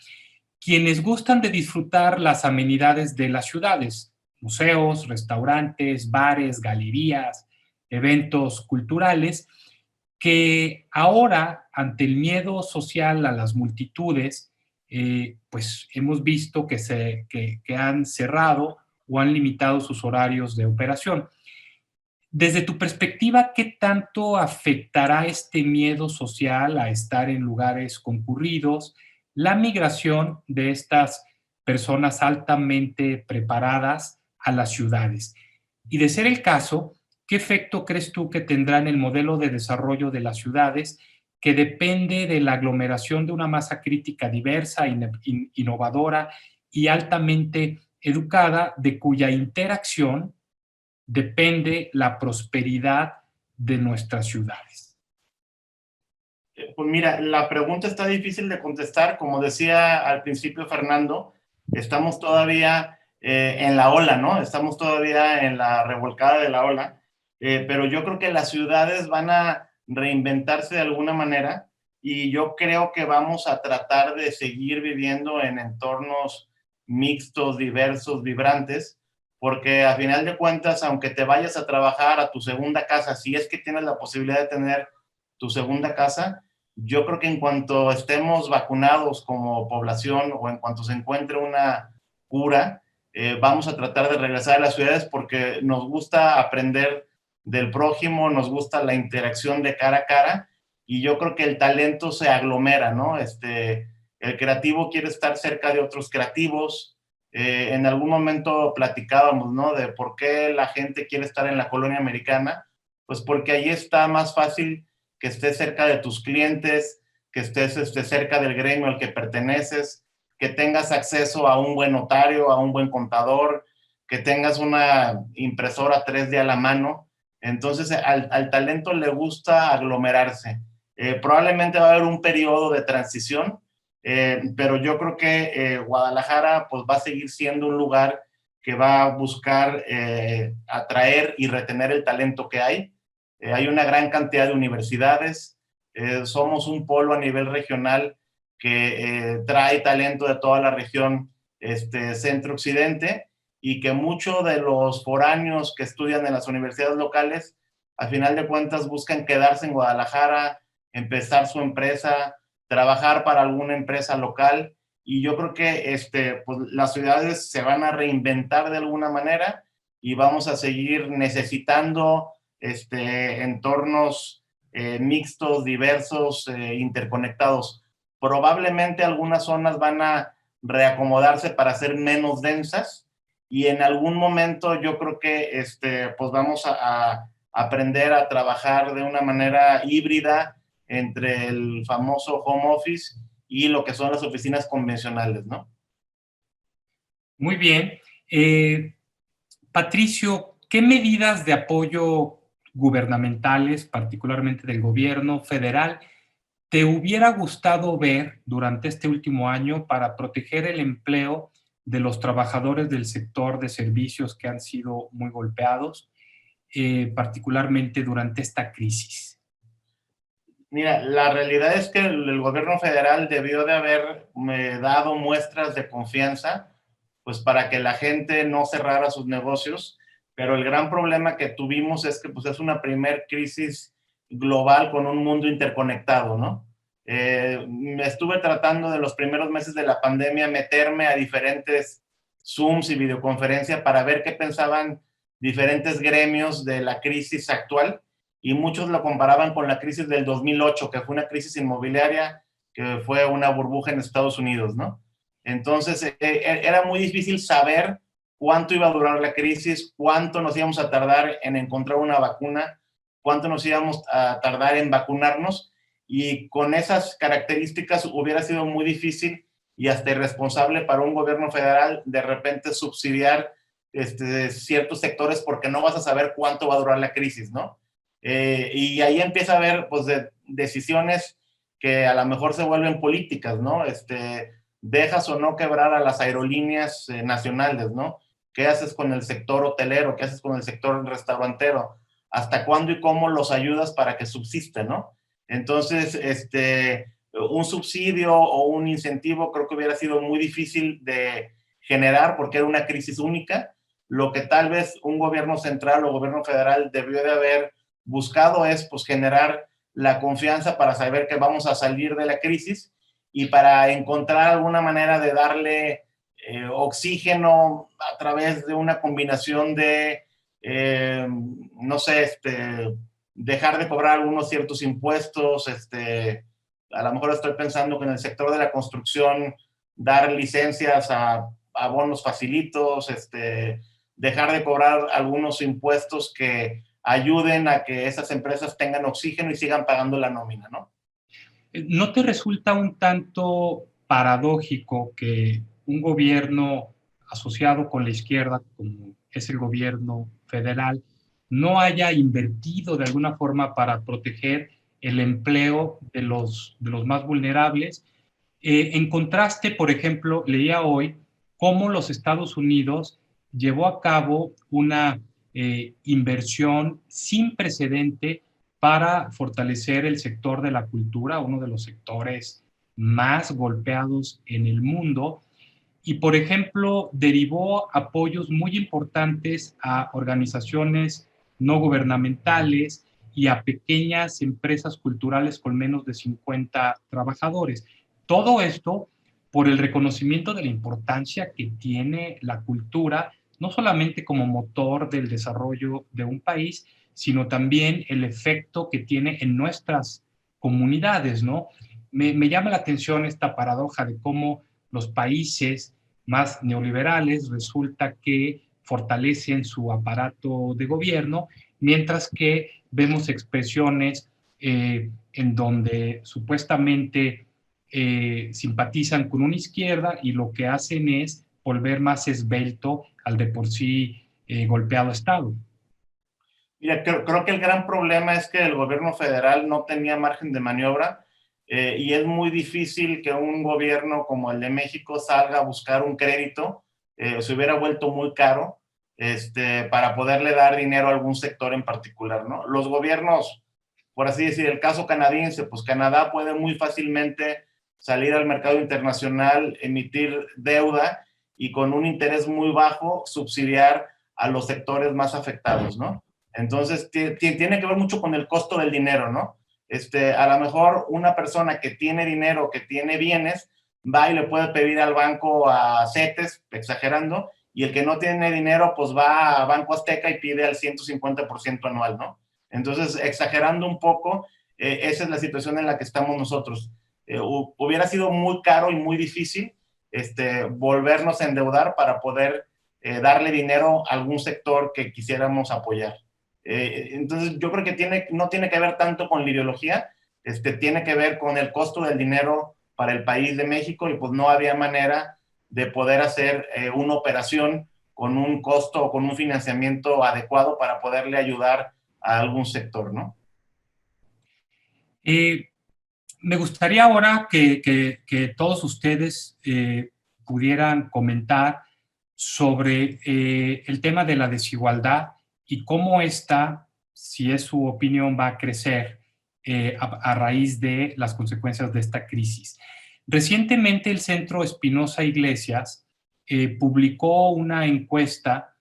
Quienes gustan de disfrutar las amenidades de las ciudades, museos, restaurantes, bares, galerías, eventos culturales, que ahora, ante el miedo social a las multitudes, pues hemos visto que han cerrado o han limitado sus horarios de operación. Desde tu perspectiva, ¿qué tanto afectará este miedo social a estar en lugares concurridos, la migración de estas personas altamente preparadas a las ciudades? Y de ser el caso, ¿qué efecto crees tú que tendrá en el modelo de desarrollo de las ciudades, que depende de la aglomeración de una masa crítica diversa, innovadora y altamente educada, de cuya interacción depende la prosperidad de nuestras ciudades? Pues mira, la pregunta está difícil de contestar. Como decía al principio Fernando, estamos todavía en la ola, ¿no? Estamos todavía en la revolcada de la ola, pero yo creo que las ciudades van a reinventarse de alguna manera y yo creo que vamos a tratar de seguir viviendo en entornos mixtos, diversos, vibrantes, porque a final de cuentas, aunque te vayas a trabajar a tu segunda casa, si es que tienes la posibilidad de tener tu segunda casa, yo creo que en cuanto estemos vacunados como población o en cuanto se encuentre una cura, vamos a tratar de regresar a las ciudades porque nos gusta aprender del prójimo, nos gusta la interacción de cara a cara y yo creo que el talento se aglomera, ¿no? El creativo quiere estar cerca de otros creativos. En algún momento platicábamos, ¿no? De por qué la gente quiere estar en la colonia americana. Pues porque ahí está más fácil que estés cerca de tus clientes, que estés cerca del gremio al que perteneces, que tengas acceso a un buen notario, a un buen contador, que tengas una impresora 3D a la mano. Entonces, al talento le gusta aglomerarse. Probablemente va a haber un periodo de transición, pero yo creo que Guadalajara pues, va a seguir siendo un lugar que va a buscar atraer y retener el talento que hay. Hay una gran cantidad de universidades, somos un polo a nivel regional que trae talento de toda la región centro-occidente y que muchos de los foráneos que estudian en las universidades locales, a final de cuentas buscan quedarse en Guadalajara, empezar su empresa, trabajar para alguna empresa local, y yo creo que pues, las ciudades se van a reinventar de alguna manera y vamos a seguir necesitando entornos mixtos, diversos, interconectados. Probablemente algunas zonas van a reacomodarse para ser menos densas y en algún momento yo creo que pues vamos a aprender a trabajar de una manera híbrida entre el famoso home office y lo que son las oficinas convencionales, ¿no? Muy bien. Patricio, ¿qué medidas de apoyo gubernamentales, particularmente del gobierno federal, te hubiera gustado ver durante este último año para proteger el empleo de los trabajadores del sector de servicios que han sido muy golpeados, particularmente durante esta crisis? Mira, la realidad es que el gobierno federal debió de haberme dado muestras de confianza, pues para que la gente no cerrara sus negocios, pero el gran problema que tuvimos es que pues, es una primer crisis global con un mundo interconectado, ¿no? Me estuve tratando de los primeros meses de la pandemia meterme a diferentes Zooms y videoconferencias para ver qué pensaban diferentes gremios de la crisis actual, y muchos lo comparaban con la crisis del 2008, que fue una crisis inmobiliaria, que fue una burbuja en Estados Unidos, ¿no? Entonces, era muy difícil saber cuánto iba a durar la crisis, cuánto nos íbamos a tardar en encontrar una vacuna, cuánto nos íbamos a tardar en vacunarnos, y con esas características hubiera sido muy difícil y hasta irresponsable para un gobierno federal de repente subsidiar ciertos sectores porque no vas a saber cuánto va a durar la crisis, ¿no? Y ahí empieza a haber pues, decisiones que a lo mejor se vuelven políticas, ¿no? Dejas o no quebrar a las aerolíneas nacionales, ¿no? ¿Qué haces con el sector hotelero? ¿Qué haces con el sector restaurantero? ¿Hasta cuándo y cómo los ayudas para que subsisten, ¿no? Entonces, un subsidio o un incentivo creo que hubiera sido muy difícil de generar porque era una crisis única. Lo que tal vez un gobierno central o gobierno federal debió de haber buscado es pues, generar la confianza para saber que vamos a salir de la crisis y para encontrar alguna manera de darle oxígeno a través de una combinación de, no sé, dejar de cobrar algunos ciertos impuestos, a lo mejor estoy pensando que en el sector de la construcción dar licencias a bonos facilitos, dejar de cobrar algunos impuestos que ayuden a que esas empresas tengan oxígeno y sigan pagando la nómina, ¿no? ¿No te resulta un tanto paradójico que un gobierno asociado con la izquierda, como es el gobierno federal, no haya invertido de alguna forma para proteger el empleo de los más vulnerables? En contraste, por ejemplo, leía hoy cómo los Estados Unidos llevó a cabo una inversión sin precedente para fortalecer el sector de la cultura, uno de los sectores más golpeados en el mundo. Y, por ejemplo, derivó apoyos muy importantes a organizaciones no gubernamentales y a pequeñas empresas culturales con menos de 50 trabajadores. Todo esto por el reconocimiento de la importancia que tiene la cultura, no solamente como motor del desarrollo de un país, sino también el efecto que tiene en nuestras comunidades, ¿no? Me llama la atención esta paradoja de cómo los países más neoliberales resulta que fortalecen su aparato de gobierno, mientras que vemos expresiones en donde supuestamente simpatizan con una izquierda y lo que hacen es volver más esbelto al de por sí golpeado Estado. Mira, creo que el gran problema es que el gobierno federal no tenía margen de maniobra y es muy difícil que un gobierno como el de México salga a buscar un crédito, se hubiera vuelto muy caro para poderle dar dinero a algún sector en particular, ¿no? Los gobiernos, por así decir, el caso canadiense, pues Canadá puede muy fácilmente salir al mercado internacional, emitir deuda y con un interés muy bajo subsidiar a los sectores más afectados, ¿no? Entonces, tiene que ver mucho con el costo del dinero, ¿no? A lo mejor una persona que tiene dinero, que tiene bienes, va y le puede pedir al banco a CETES, exagerando, y el que no tiene dinero, pues va a Banco Azteca y pide al 150% anual, ¿no? Entonces, exagerando un poco, esa es la situación en la que estamos nosotros. Hubiera sido muy caro y muy difícil volvernos a endeudar para poder darle dinero a algún sector que quisiéramos apoyar. Entonces, yo creo que no tiene que ver tanto con la ideología, tiene que ver con el costo del dinero para el país de México y pues no había manera de poder hacer una operación con un costo o con un financiamiento adecuado para poderle ayudar a algún sector, ¿no? Me gustaría ahora que todos ustedes pudieran comentar sobre el tema de la desigualdad y cómo esta, si es su opinión, va a crecer a raíz de las consecuencias de esta crisis. Recientemente el Centro Espinosa Iglesias publicó una encuesta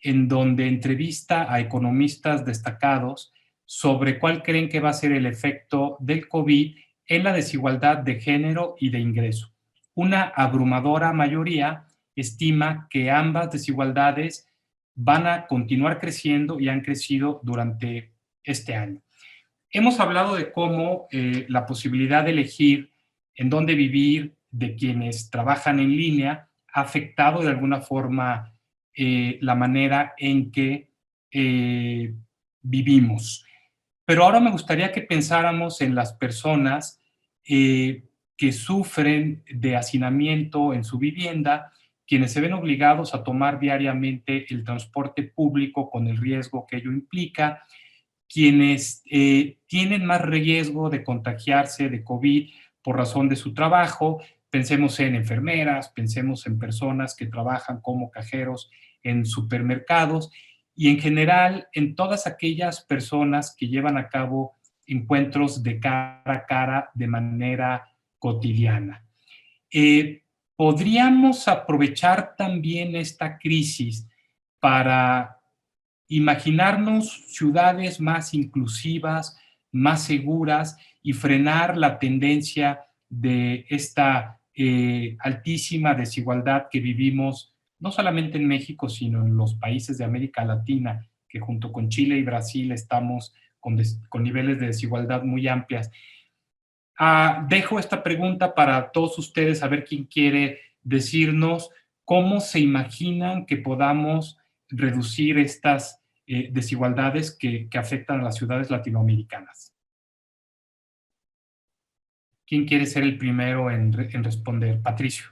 en donde entrevista a economistas destacados sobre cuál creen que va a ser el efecto del COVID en la desigualdad de género y de ingreso. Una abrumadora mayoría estima que ambas desigualdades van a continuar creciendo y han crecido durante este año. Hemos hablado de cómo la posibilidad de elegir en dónde vivir de quienes trabajan en línea ha afectado de alguna forma la manera en que vivimos. Pero ahora me gustaría que pensáramos en las personas que sufren de hacinamiento en su vivienda, quienes se ven obligados a tomar diariamente el transporte público con el riesgo que ello implica, quienes tienen más riesgo de contagiarse de COVID por razón de su trabajo. Pensemos en enfermeras, pensemos en personas que trabajan como cajeros en supermercados y en general en todas aquellas personas que llevan a cabo encuentros de cara a cara de manera cotidiana. Podríamos aprovechar también esta crisis para imaginarnos ciudades más inclusivas, más seguras y frenar la tendencia de esta altísima desigualdad que vivimos no solamente en México, sino en los países de América Latina, que junto con Chile y Brasil estamos con niveles de desigualdad muy amplias. Dejo esta pregunta para todos ustedes, a ver quién quiere decirnos cómo se imaginan que podamos reducir estas desigualdades que afectan a las ciudades latinoamericanas. ¿Quién quiere ser el primero en responder? Patricio.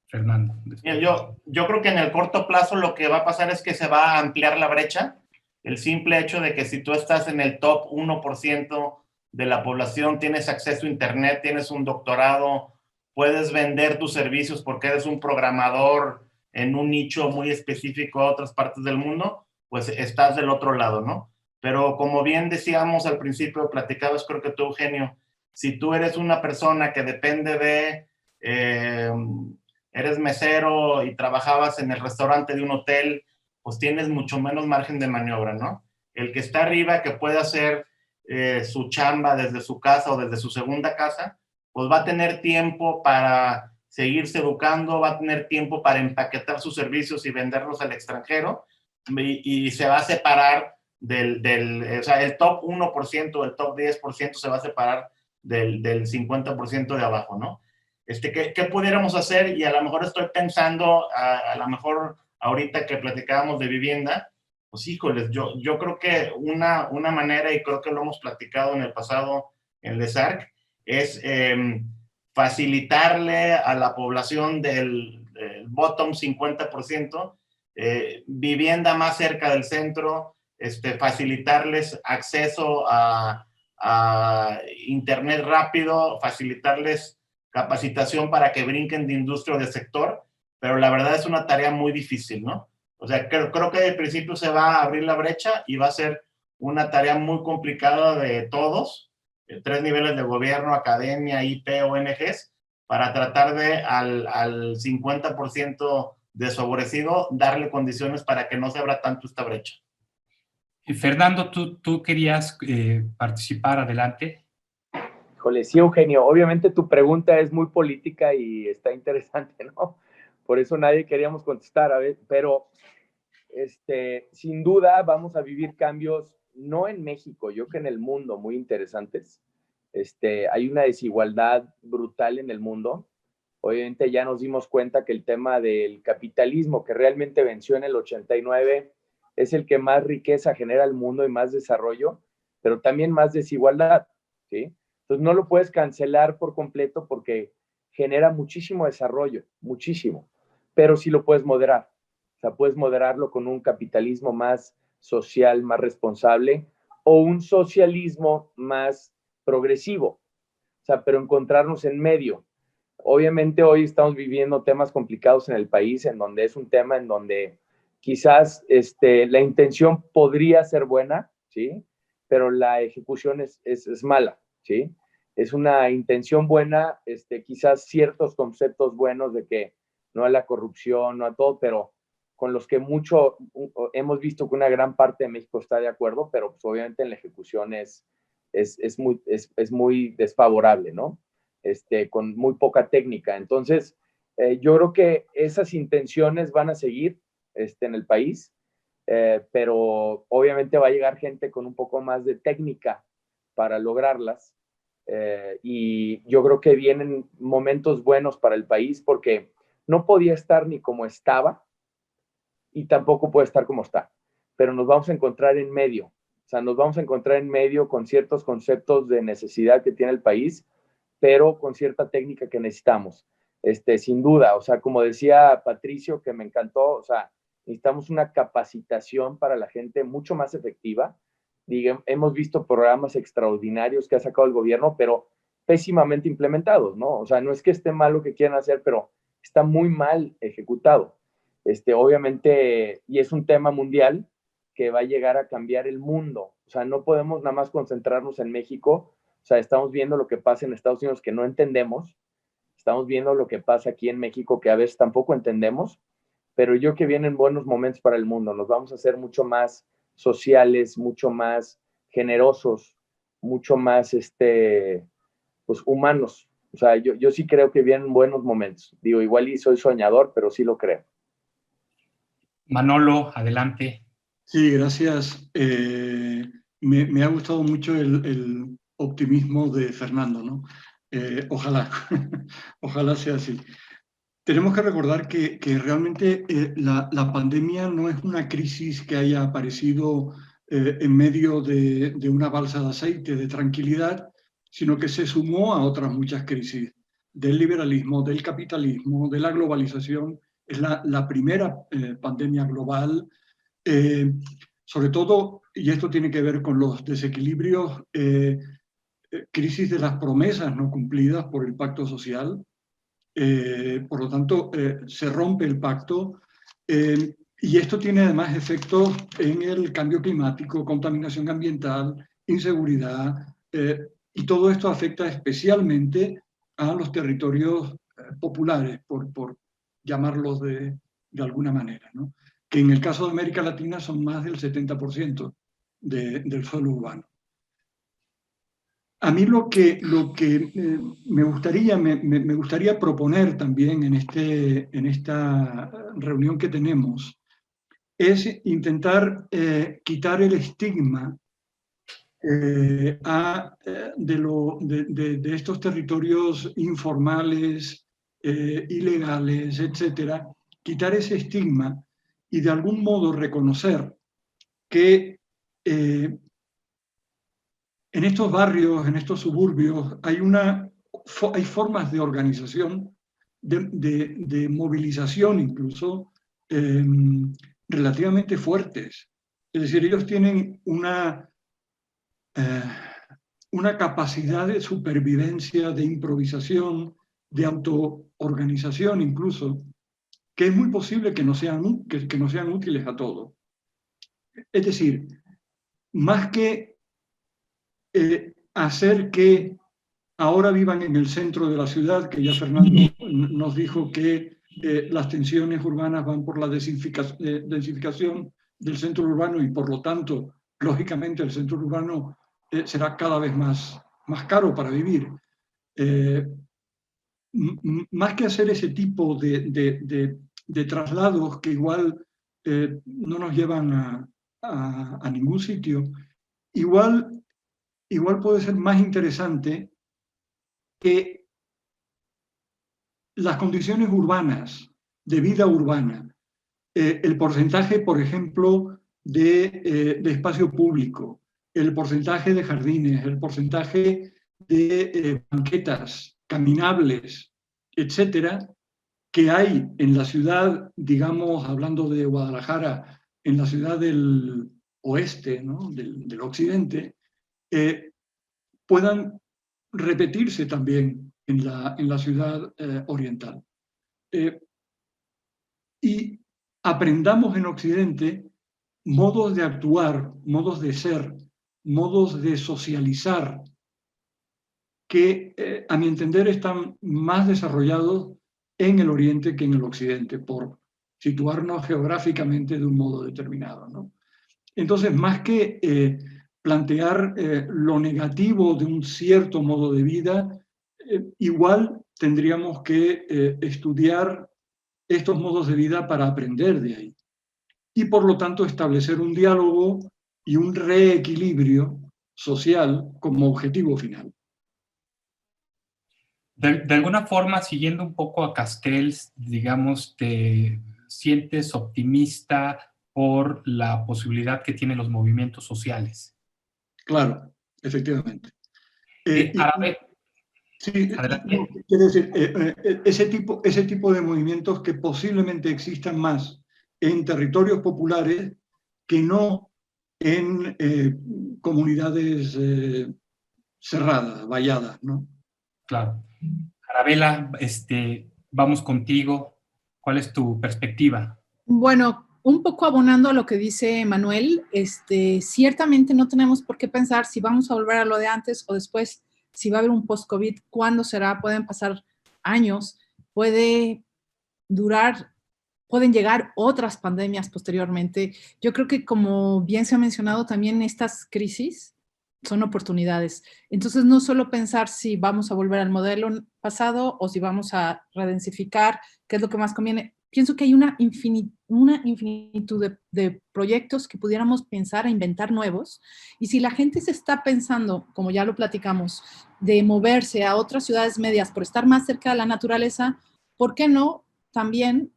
Fernando. Mira, yo creo que en el corto plazo lo que va a pasar es que se va a ampliar la brecha. El simple hecho de que si tú estás en el top 1% de la población, tienes acceso a internet, tienes un doctorado, puedes vender tus servicios porque eres un programador en un nicho muy específico a otras partes del mundo, pues estás del otro lado, ¿no? Pero como bien decíamos al principio, platicabas creo que tú, Eugenio, si tú eres una persona que depende de, eres mesero y trabajabas en el restaurante de un hotel, pues tienes mucho menos margen de maniobra, ¿no? El que está arriba, que puede hacer su chamba desde su casa o desde su segunda casa, pues va a tener tiempo para seguirse educando, va a tener tiempo para empaquetar sus servicios y venderlos al extranjero y se va a separar o sea, el top 1%, el top 10% se va a separar del 50% de abajo, ¿no? ¿Qué pudiéramos hacer? Y a lo mejor estoy pensando, a lo mejor ahorita que platicábamos de vivienda, pues híjoles, yo creo que una manera, y creo que lo hemos platicado en el pasado en LESARC, es facilitarle a la población del bottom 50% vivienda más cerca del centro, facilitarles acceso a internet rápido, facilitarles capacitación para que brinquen de industria o de sector, pero la verdad es una tarea muy difícil, ¿no? O sea, creo que al principio se va a abrir la brecha y va a ser una tarea muy complicada de todos, 3 niveles de gobierno, academia, IP, ONGs, para tratar de al 50% desfavorecido darle condiciones para que no se abra tanto esta brecha. Fernando, tú querías participar, adelante. Híjole, sí, Eugenio, obviamente tu pregunta es muy política y está interesante, ¿no? Por eso nadie queríamos contestar, a ver, pero sin duda vamos a vivir cambios, no en México, yo creo que en el mundo, muy interesantes. Hay una desigualdad brutal en el mundo. Obviamente ya nos dimos cuenta que el tema del capitalismo, que realmente venció en el 89, es el que más riqueza genera al mundo y más desarrollo, pero también más desigualdad, ¿sí? Entonces no lo puedes cancelar por completo porque genera muchísimo desarrollo, muchísimo, pero sí lo puedes moderar. O sea, puedes moderarlo con un capitalismo más social, más responsable, o un socialismo más progresivo. O sea, pero encontrarnos en medio. Obviamente hoy estamos viviendo temas complicados en el país, en donde es un tema en donde quizás la intención podría ser buena, ¿sí? Pero la ejecución es mala, ¿sí? Es una intención buena, quizás ciertos conceptos buenos de que no a la corrupción, no a todo, pero con los que hemos visto que una gran parte de México está de acuerdo, pero pues, obviamente en la ejecución es muy desfavorable, ¿no? Con muy poca técnica. Entonces, yo creo que esas intenciones van a seguir en el país, pero obviamente va a llegar gente con un poco más de técnica para lograrlas. Y yo creo que vienen momentos buenos para el país porque no podía estar ni como estaba y tampoco puede estar como está, pero nos vamos a encontrar en medio. O sea, nos vamos a encontrar en medio con ciertos conceptos de necesidad que tiene el país, pero con cierta técnica que necesitamos. Sin duda, o sea, como decía Patricio, que me encantó, o sea, necesitamos una capacitación para la gente mucho más efectiva. Hemos visto programas extraordinarios que ha sacado el gobierno, pero pésimamente implementados, ¿no? O sea, no es que esté mal lo que quieran hacer, pero está muy mal ejecutado. Obviamente, y es un tema mundial que va a llegar a cambiar el mundo. O sea, no podemos nada más concentrarnos en México. O sea, estamos viendo lo que pasa en Estados Unidos que no entendemos. Estamos viendo lo que pasa aquí en México que a veces tampoco entendemos. Pero yo que vienen buenos momentos para el mundo. Nos vamos a hacer mucho más sociales, mucho más generosos, mucho más pues, humanos. O sea, yo sí creo que vienen buenos momentos. Digo, igual y soy soñador, pero sí lo creo. Manolo, adelante. Sí, gracias. Me ha gustado mucho el optimismo de Fernando, ¿no? Ojalá, ojalá sea así. Tenemos que recordar que realmente la pandemia no es una crisis que haya aparecido en medio de una balsa de aceite, de tranquilidad, sino que se sumó a otras muchas crisis del liberalismo, del capitalismo, de la globalización. Es la primera pandemia global. Sobre todo, y esto tiene que ver con los desequilibrios, crisis de las promesas no cumplidas por el pacto social. Por lo tanto, se rompe el pacto y esto tiene además efectos en el cambio climático, contaminación ambiental, inseguridad, y todo esto afecta especialmente a los territorios populares, por llamarlos de alguna manera, ¿no? Que en el caso de América Latina son más del 70% del suelo urbano. A mí lo que me gustaría proponer también en esta reunión que tenemos es intentar quitar el estigma de estos territorios informales, ilegales, etcétera, quitar ese estigma y de algún modo reconocer que en estos barrios, en estos suburbios, hay formas de organización, de movilización incluso, relativamente fuertes. Es decir, ellos tienen una capacidad de supervivencia, de improvisación, de autoorganización incluso, que es muy posible que no sean útiles a todos. Es decir, más que hacer que ahora vivan en el centro de la ciudad, que ya Fernando nos dijo que las tensiones urbanas van por la densificación del centro urbano y por lo tanto, lógicamente, el centro urbano será cada vez más caro para vivir. Más que hacer ese tipo de traslados que igual no nos llevan a ningún sitio, igual puede ser más interesante que las condiciones urbanas, de vida urbana, el porcentaje, por ejemplo, de espacio público, el porcentaje de jardines, el porcentaje de banquetas caminables, etcétera, que hay en la ciudad, digamos, hablando de Guadalajara, en la ciudad del oeste, ¿no? del occidente, puedan repetirse también en la ciudad oriental. Y aprendamos en Occidente modos de actuar, modos de ser, modos de socializar, que a mi entender están más desarrollados en el Oriente que en el Occidente, por situarnos geográficamente de un modo determinado, ¿no? Entonces, más que plantear lo negativo de un cierto modo de vida, igual tendríamos que estudiar estos modos de vida para aprender de ahí. Y por lo tanto establecer un diálogo y un reequilibrio social como objetivo final. De alguna forma, siguiendo un poco a Castells, digamos, te sientes optimista por la posibilidad que tienen los movimientos sociales. Claro, efectivamente. Árabe, Sí, adelante. no, quiero decir, ese tipo de movimientos que posiblemente existan más en territorios populares que no en comunidades cerradas, valladas, ¿no? Claro. Arabela, vamos contigo. ¿Cuál es tu perspectiva? Bueno, un poco abonando a lo que dice Manuel, ciertamente no tenemos por qué pensar si vamos a volver a lo de antes o después, si va a haber un post-COVID, cuándo será, pueden pasar años, pueden llegar otras pandemias posteriormente. Yo creo que, como bien se ha mencionado, también estas crisis son oportunidades. Entonces, no solo pensar si vamos a volver al modelo pasado o si vamos a redensificar, qué es lo que más conviene. Pienso que hay una infinitud de proyectos que pudiéramos pensar a inventar nuevos. Y si la gente se está pensando, como ya lo platicamos, de moverse a otras ciudades medias por estar más cerca de la naturaleza, ¿por qué no también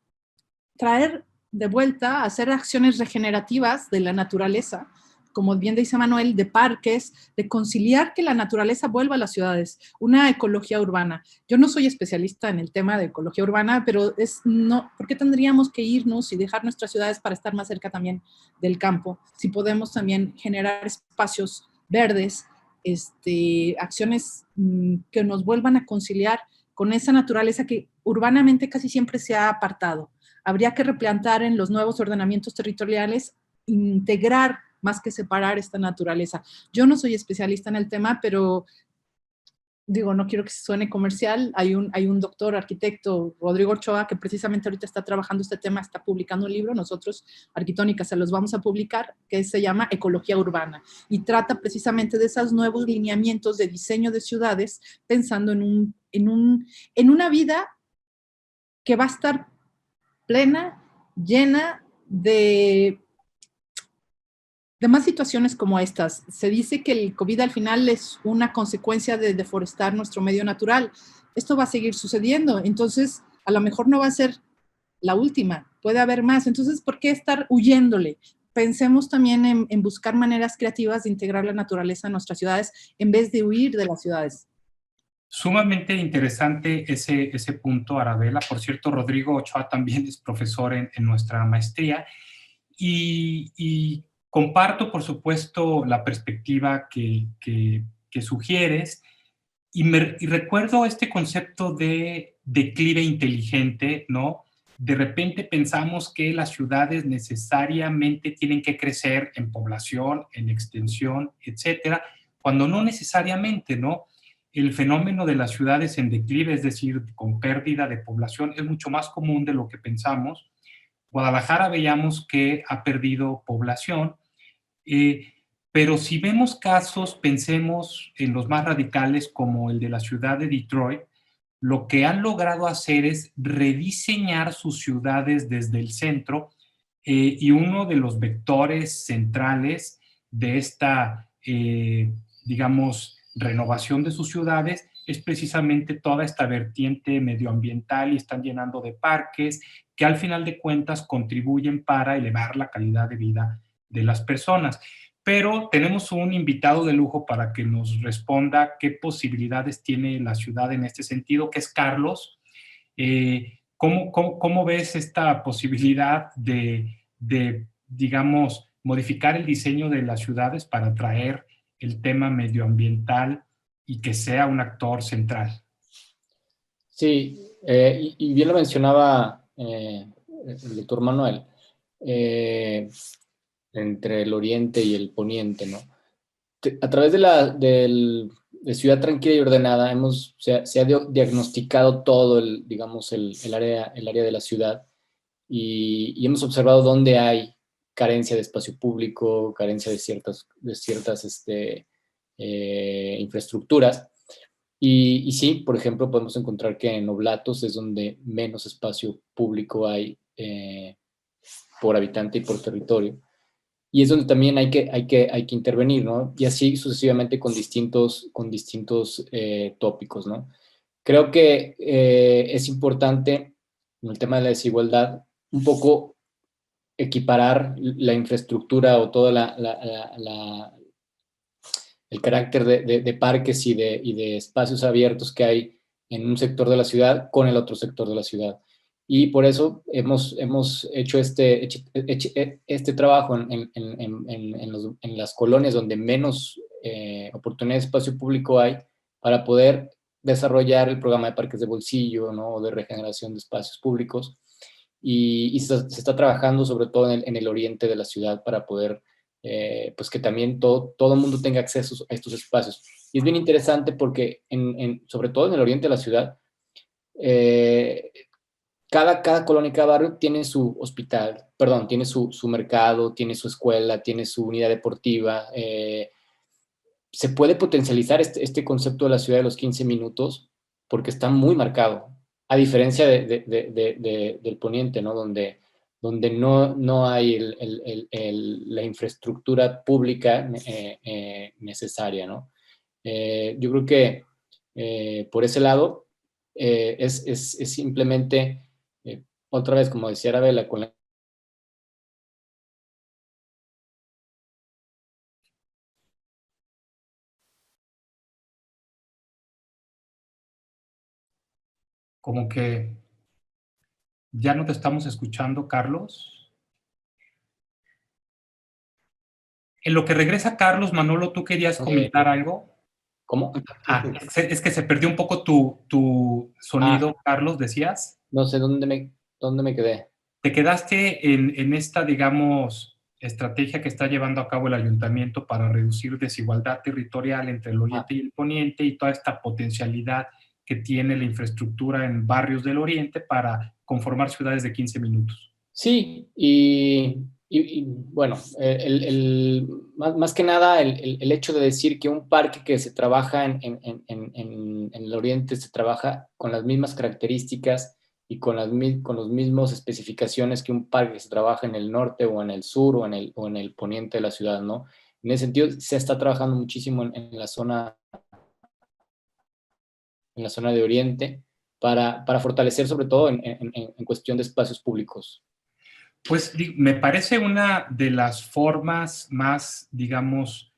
traer de vuelta, hacer acciones regenerativas de la naturaleza, como bien dice Manuel, de parques, de conciliar que la naturaleza vuelva a las ciudades, una ecología urbana? Yo no soy especialista en el tema de ecología urbana, pero ¿por qué tendríamos que irnos y dejar nuestras ciudades para estar más cerca también del campo? Si podemos también generar espacios verdes, acciones que nos vuelvan a conciliar con esa naturaleza que urbanamente casi siempre se ha apartado. Habría que replantear en los nuevos ordenamientos territoriales, integrar más que separar esta naturaleza. Yo no soy especialista en el tema, pero digo, no quiero que se suene comercial. Hay un doctor arquitecto, Rodrigo Ochoa, que precisamente ahorita está trabajando este tema, está publicando un libro, nosotros, Arquitectónica, se los vamos a publicar, que se llama Ecología Urbana, y trata precisamente de esos nuevos lineamientos de diseño de ciudades, pensando en una vida que va a estar plena, llena de más situaciones como estas. Se dice que el COVID al final es una consecuencia de deforestar nuestro medio natural. Esto va a seguir sucediendo, entonces a lo mejor no va a ser la última, puede haber más. Entonces, ¿por qué estar huyéndole? Pensemos también en buscar maneras creativas de integrar la naturaleza en nuestras ciudades en vez de huir de las ciudades. Sumamente interesante ese punto, Arabela. Por cierto, Rodrigo Ochoa también es profesor en nuestra maestría y comparto, por supuesto, la perspectiva que sugieres y recuerdo este concepto de declive inteligente, ¿no? De repente pensamos que las ciudades necesariamente tienen que crecer en población, en extensión, etcétera, cuando no necesariamente, ¿no? El fenómeno de las ciudades en declive, es decir, con pérdida de población, es mucho más común de lo que pensamos. Guadalajara veíamos que ha perdido población, pero si vemos casos, pensemos en los más radicales como el de la ciudad de Detroit, lo que han logrado hacer es rediseñar sus ciudades desde el centro y uno de los vectores centrales de esta, digamos, renovación de sus ciudades es precisamente toda esta vertiente medioambiental y están llenando de parques que al final de cuentas contribuyen para elevar la calidad de vida de las personas. Pero tenemos un invitado de lujo para que nos responda qué posibilidades tiene la ciudad en este sentido, que es Carlos. ¿Cómo ves esta posibilidad de, digamos, modificar el diseño de las ciudades para traer el tema medioambiental y que sea un actor central? Sí, y bien lo mencionaba el doctor Manuel, entre el oriente y el poniente, ¿no? A través de Ciudad Tranquila y Ordenada se ha diagnosticado todo el área de la ciudad y hemos observado dónde hay carencia de espacio público, carencia de ciertas infraestructuras. Y sí, por ejemplo, podemos encontrar que en Oblatos es donde menos espacio público hay por habitante y por territorio. Y es donde también hay que intervenir, ¿no? Y así sucesivamente con distintos tópicos, ¿no? Creo que es importante, en el tema de la desigualdad, un poco equiparar la infraestructura o todo el carácter de parques y de espacios abiertos que hay en un sector de la ciudad con el otro sector de la ciudad. Y por eso hemos hecho este trabajo en las colonias donde menos oportunidad de espacio público hay, para poder desarrollar el programa de parques de bolsillo, ¿no? O de regeneración de espacios públicos. Y se está trabajando sobre todo en el oriente de la ciudad para poder pues que también todo el mundo tenga acceso a estos espacios. Y es bien interesante porque sobre todo en el oriente de la ciudad, cada colonia y cada barrio tiene su hospital, perdón, tiene su mercado, tiene su escuela, tiene su unidad deportiva. Se puede potencializar este concepto de la ciudad de los 15 minutos porque está muy marcado, a diferencia del poniente, ¿no? Donde no hay la infraestructura pública necesaria, ¿no? Yo creo que por ese lado es simplemente, otra vez, como decía Arabella, con la... Como que ya no te estamos escuchando, Carlos. En lo que regresa Carlos, Manolo, ¿tú querías comentar algo? ¿Cómo? Es que se perdió un poco tu sonido, Carlos, decías. No sé dónde me quedé. Te quedaste en esta, digamos, estrategia que está llevando a cabo el ayuntamiento para reducir desigualdad territorial entre el oriente y el poniente, y toda esta potencialidad que tiene la infraestructura en barrios del oriente para conformar ciudades de 15 minutos. Sí, y bueno, más que nada el hecho de decir que un parque que se trabaja en el oriente se trabaja con las mismas características y con las mismas especificaciones que un parque que se trabaja en el norte o en el sur o en el poniente de la ciudad, ¿no? En ese sentido, se está trabajando muchísimo en la zona de oriente para fortalecer, sobre todo en cuestión de espacios públicos. Pues me parece una de las formas más, digamos,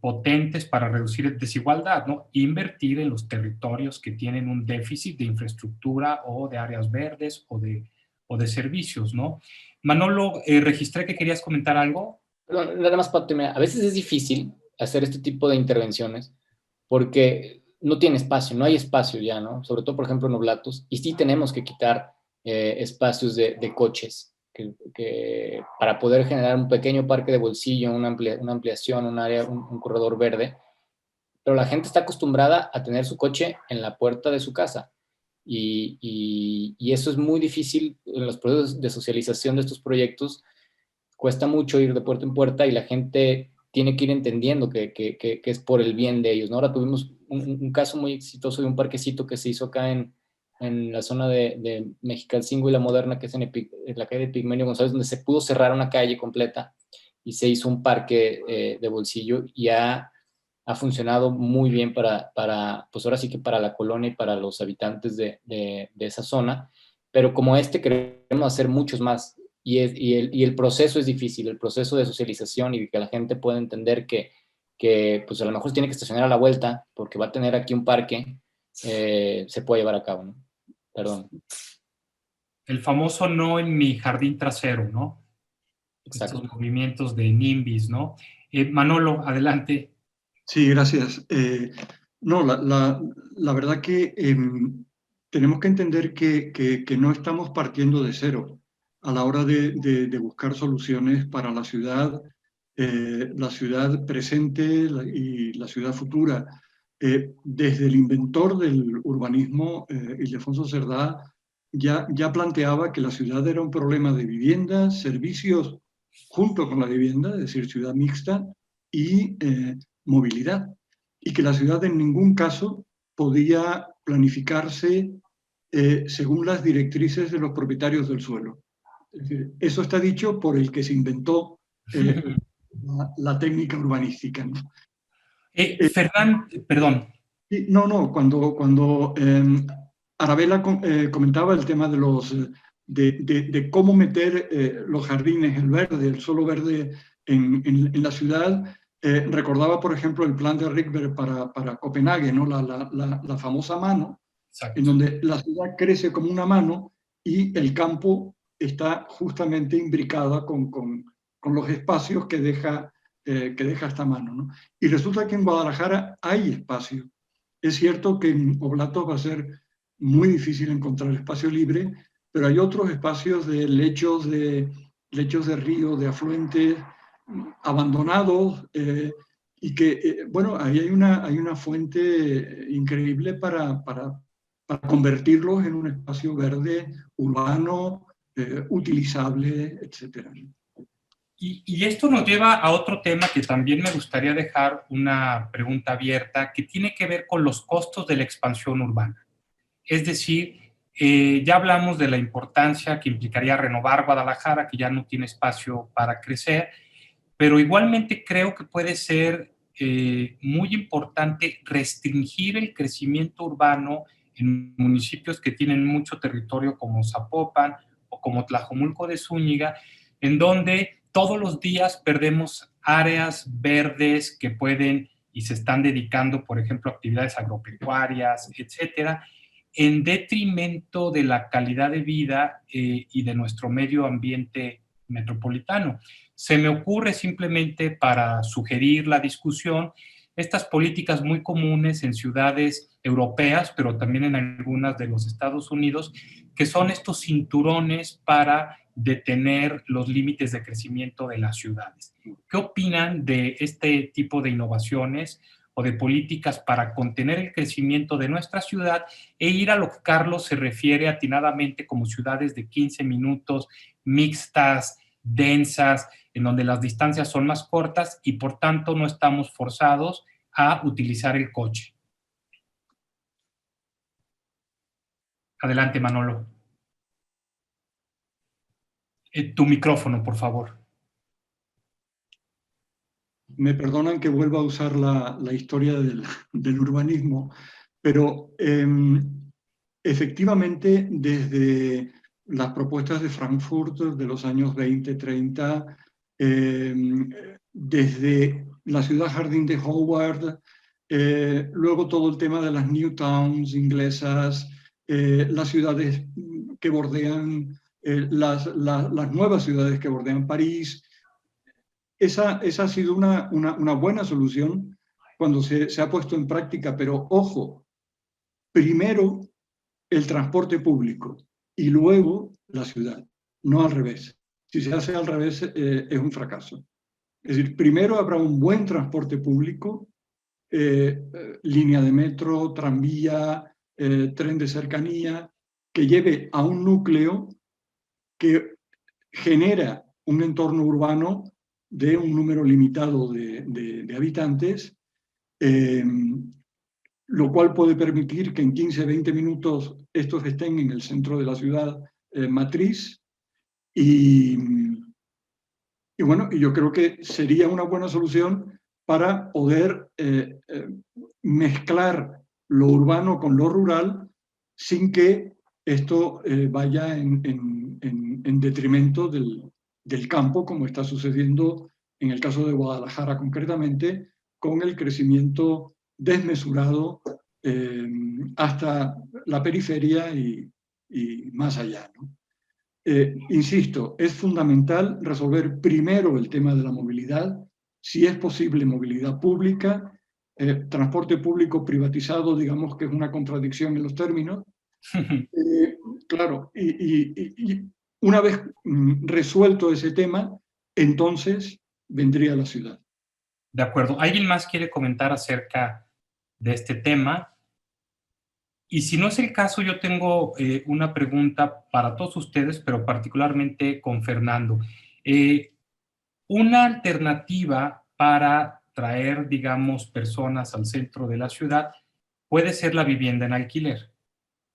potentes para reducir desigualdad, ¿no? Invertir en los territorios que tienen un déficit de infraestructura o de áreas verdes o de servicios, ¿no? Manolo, registré que querías comentar algo. Perdón, nada más para terminar. A veces es difícil hacer este tipo de intervenciones porque no tiene espacio, no hay espacio ya, ¿no? Sobre todo, por ejemplo, en Oblatos, y sí tenemos que quitar espacios de coches para poder generar un pequeño parque de bolsillo, una ampliación, un área, un corredor verde, pero la gente está acostumbrada a tener su coche en la puerta de su casa, y eso es muy difícil en los procesos de socialización de estos proyectos. Cuesta mucho ir de puerta en puerta y la gente tiene que ir entendiendo que es por el bien de ellos, ¿no? Ahora tuvimos un caso muy exitoso de un parquecito que se hizo acá en la zona de Mexicalcingo y La Moderna, que es en la calle de Pigmenio González, donde se pudo cerrar una calle completa y se hizo un parque de bolsillo, y ha funcionado muy bien pues ahora sí que para la colonia y para los habitantes de esa zona, pero como queremos hacer muchos más. Y el proceso es difícil, el proceso de socialización y que la gente pueda entender que pues a lo mejor tiene que estacionar a la vuelta porque va a tener aquí un parque, se puede llevar a cabo, ¿no? Perdón. El famoso no en mi jardín trasero, ¿no? Exacto. Estos movimientos de NIMBYs, ¿no? Manolo, adelante. Sí, gracias. No, la verdad que tenemos que entender que no estamos partiendo de cero a la hora de buscar soluciones para la ciudad presente y la ciudad futura. Desde el inventor del urbanismo, Ildefonso Cerdá, ya planteaba que la ciudad era un problema de vivienda, servicios junto con la vivienda, es decir, ciudad mixta, y movilidad. Y que la ciudad en ningún caso podía planificarse según las directrices de los propietarios del suelo. Es decir, eso está dicho por el que se inventó la técnica urbanística, ¿no? Fernán, perdón. No, cuando Arabella comentaba el tema de cómo meter los jardines, el verde, el suelo verde en la ciudad, recordaba, por ejemplo, el plan de Rikberg para Copenhague, ¿no? La famosa mano, Exacto. en donde la ciudad crece como una mano y el campo está justamente imbricada con los espacios que deja esta mano, ¿no? Y resulta que en Guadalajara hay espacio. Es cierto que en Oblatos va a ser muy difícil encontrar espacio libre, pero hay otros espacios de lechos de río, de afluentes abandonados, y que, bueno, ahí hay una fuente increíble para convertirlos en un espacio verde, urbano, utilizable, etc. Y esto nos lleva a otro tema que también me gustaría dejar una pregunta abierta, que tiene que ver con los costos de la expansión urbana. Es decir, ya hablamos de la importancia que implicaría renovar Guadalajara, que ya no tiene espacio para crecer, pero igualmente creo que puede ser muy importante restringir el crecimiento urbano en municipios que tienen mucho territorio como Zapopan o como Tlajomulco de Zúñiga, en donde todos los días perdemos áreas verdes que pueden y se están dedicando, por ejemplo, a actividades agropecuarias, etcétera, en detrimento de la calidad de vida y de nuestro medio ambiente metropolitano. Se me ocurre simplemente para sugerir la discusión estas políticas muy comunes en ciudades europeas, pero también en algunas de los Estados Unidos, que son estos cinturones para detener los límites de crecimiento de las ciudades. ¿Qué opinan de este tipo de innovaciones o de políticas para contener el crecimiento de nuestra ciudad e ir a lo que Carlos se refiere atinadamente como ciudades de 15 minutos, mixtas, densas, en donde las distancias son más cortas y por tanto no estamos forzados a utilizar el coche? Adelante, Manolo. Tu micrófono, por favor. Me perdonan que vuelva a usar la historia del urbanismo, pero efectivamente desde las propuestas de Frankfurt de los años 20, 30, desde la ciudad jardín de Howard, luego todo el tema de las New Towns inglesas, las ciudades que bordean, las nuevas ciudades que bordean París. Esa ha sido una buena solución cuando se ha puesto en práctica, pero ojo, primero el transporte público y luego la ciudad, no al revés. Si se hace al revés, es un fracaso. Es decir, primero habrá un buen transporte público, línea de metro, tranvía, tren de cercanía, que lleve a un núcleo que genera un entorno urbano de un número limitado de habitantes, lo cual puede permitir que en 15, 20 minutos estos estén en el centro de la ciudad matriz. Y bueno, yo creo que sería una buena solución para poder mezclar lo urbano con lo rural sin que esto vaya en detrimento del campo, como está sucediendo en el caso de Guadalajara concretamente, con el crecimiento desmesurado hasta la periferia y más allá, ¿no? Insisto, es fundamental resolver primero el tema de la movilidad, si es posible movilidad pública, transporte público privatizado, digamos que es una contradicción en los términos. Claro, y una vez resuelto ese tema, entonces vendría la ciudad. De acuerdo. ¿Alguien más quiere comentar acerca de este tema? Y si no es el caso, yo tengo una pregunta para todos ustedes, pero particularmente con Fernando. Una alternativa para traer, digamos, personas al centro de la ciudad puede ser la vivienda en alquiler.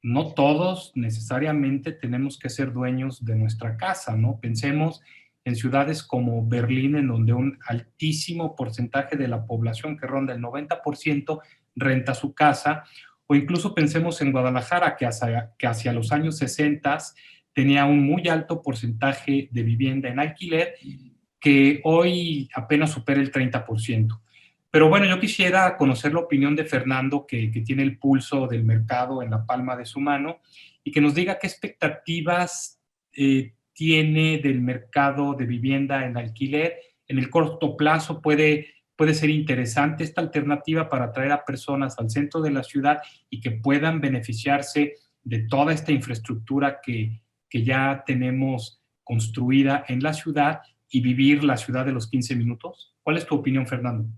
No todos necesariamente tenemos que ser dueños de nuestra casa, ¿no? Pensemos en ciudades como Berlín, en donde un altísimo porcentaje de la población, que ronda el 90%, renta su casa, o incluso pensemos en Guadalajara, que hacia los años 60 tenía un muy alto porcentaje de vivienda en alquiler, que hoy apenas supera el 30%. Pero bueno, yo quisiera conocer la opinión de Fernando, que tiene el pulso del mercado en la palma de su mano, y que nos diga qué expectativas tiene del mercado de vivienda en alquiler. En el corto plazo puede ser interesante esta alternativa para atraer a personas al centro de la ciudad y que puedan beneficiarse de toda esta infraestructura que ya tenemos construida en la ciudad y vivir la ciudad de los 15 minutos. ¿Cuál es tu opinión, Fernando?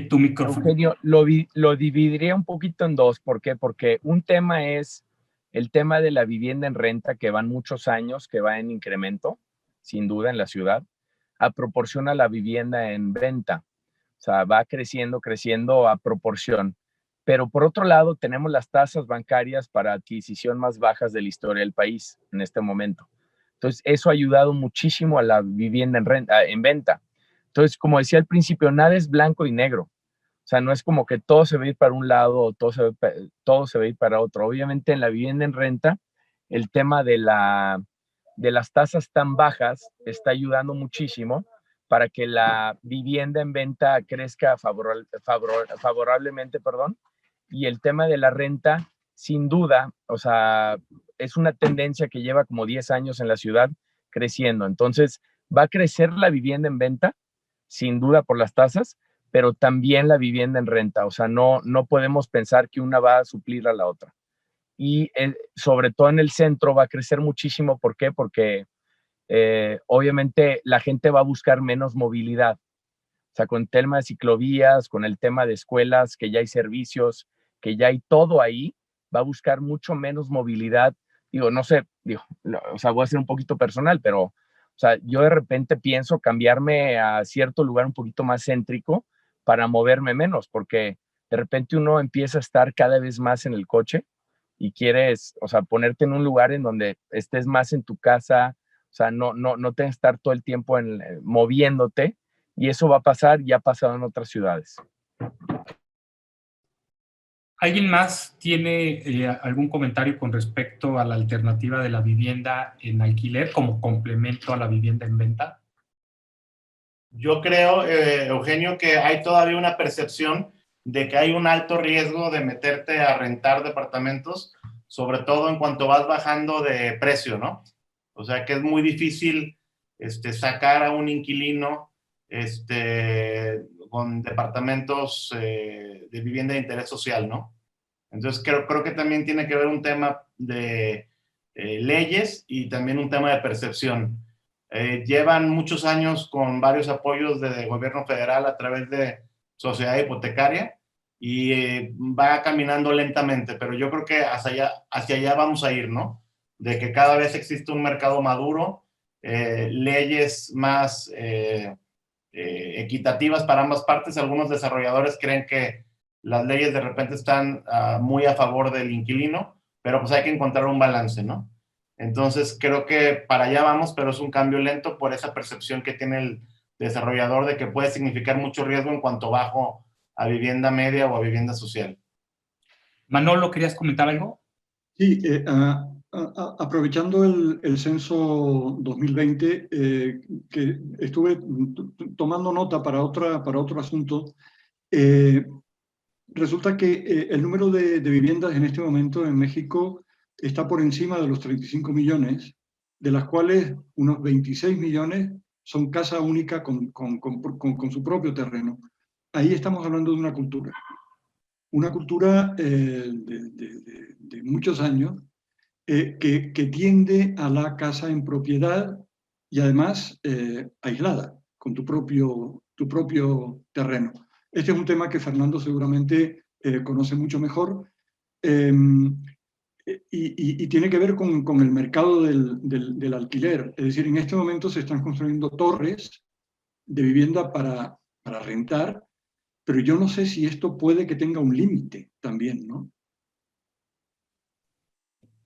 Tu micrófono. Eugenio, lo dividiría un poquito en dos. ¿Por qué? Porque un tema es el tema de la vivienda en renta, que van muchos años, que va en incremento, sin duda, en la ciudad, a proporción a la vivienda en venta. O sea, va creciendo a proporción. Pero por otro lado, tenemos las tasas bancarias para adquisición más bajas de la historia del país en este momento. Entonces, eso ha ayudado muchísimo a la vivienda en venta. Entonces, como decía al principio, nada es blanco y negro. O sea, no es como que todo se va a ir para un lado o todo se va a ir para otro. Obviamente, en la vivienda en renta, el tema de las tasas tan bajas está ayudando muchísimo para que la vivienda en venta crezca favorablemente, y el tema de la renta, sin duda, o sea, es una tendencia que lleva como 10 años en la ciudad creciendo. Entonces, va a crecer la vivienda en venta, sin duda por las tasas, pero también la vivienda en renta. O sea, no podemos pensar que una va a suplir a la otra. Y sobre todo en el centro va a crecer muchísimo. ¿Por qué? Porque obviamente la gente va a buscar menos movilidad. O sea, con el tema de ciclovías, con el tema de escuelas, que ya hay servicios, que ya hay todo ahí, va a buscar mucho menos movilidad. Digo, no sé, o sea, voy a ser un poquito personal, pero, o sea, yo de repente pienso cambiarme a cierto lugar un poquito más céntrico para moverme menos, porque de repente uno empieza a estar cada vez más en el coche y quieres, o sea, ponerte en un lugar en donde estés más en tu casa, o sea, no tengas que estar todo el tiempo moviéndote, y eso va a pasar, ya ha pasado en otras ciudades. ¿Alguien más tiene algún comentario con respecto a la alternativa de la vivienda en alquiler como complemento a la vivienda en venta? Yo creo, Eugenio, que hay todavía una percepción de que hay un alto riesgo de meterte a rentar departamentos, sobre todo en cuanto vas bajando de precio, ¿no? O sea, que es muy difícil sacar a un inquilino con departamentos de vivienda de interés social, ¿no? Entonces, creo que también tiene que ver un tema de leyes y también un tema de percepción. Llevan muchos años con varios apoyos de gobierno federal a través de sociedad hipotecaria y va caminando lentamente, pero yo creo que hacia allá vamos a ir, ¿no? De que cada vez existe un mercado maduro, leyes más equitativas para ambas partes. Algunos desarrolladores creen que las leyes de repente están muy a favor del inquilino, pero pues hay que encontrar un balance, ¿no? Entonces creo que para allá vamos, pero es un cambio lento por esa percepción que tiene el desarrollador de que puede significar mucho riesgo en cuanto bajo a vivienda media o a vivienda social. Manolo, ¿querías comentar algo? Sí, aprovechando el censo 2020, que estuve tomando nota para otro asunto, resulta que el número de viviendas en este momento en México está por encima de los 35 millones, de las cuales unos 26 millones son casa única con su propio terreno. Ahí estamos hablando de una cultura de muchos años, que tiende a la casa en propiedad y además aislada, con tu propio terreno. Este es un tema que Fernando seguramente conoce mucho mejor, y tiene que ver con el mercado del alquiler. Es decir, en este momento se están construyendo torres de vivienda para rentar, pero yo no sé si esto puede que tenga un límite también, ¿no?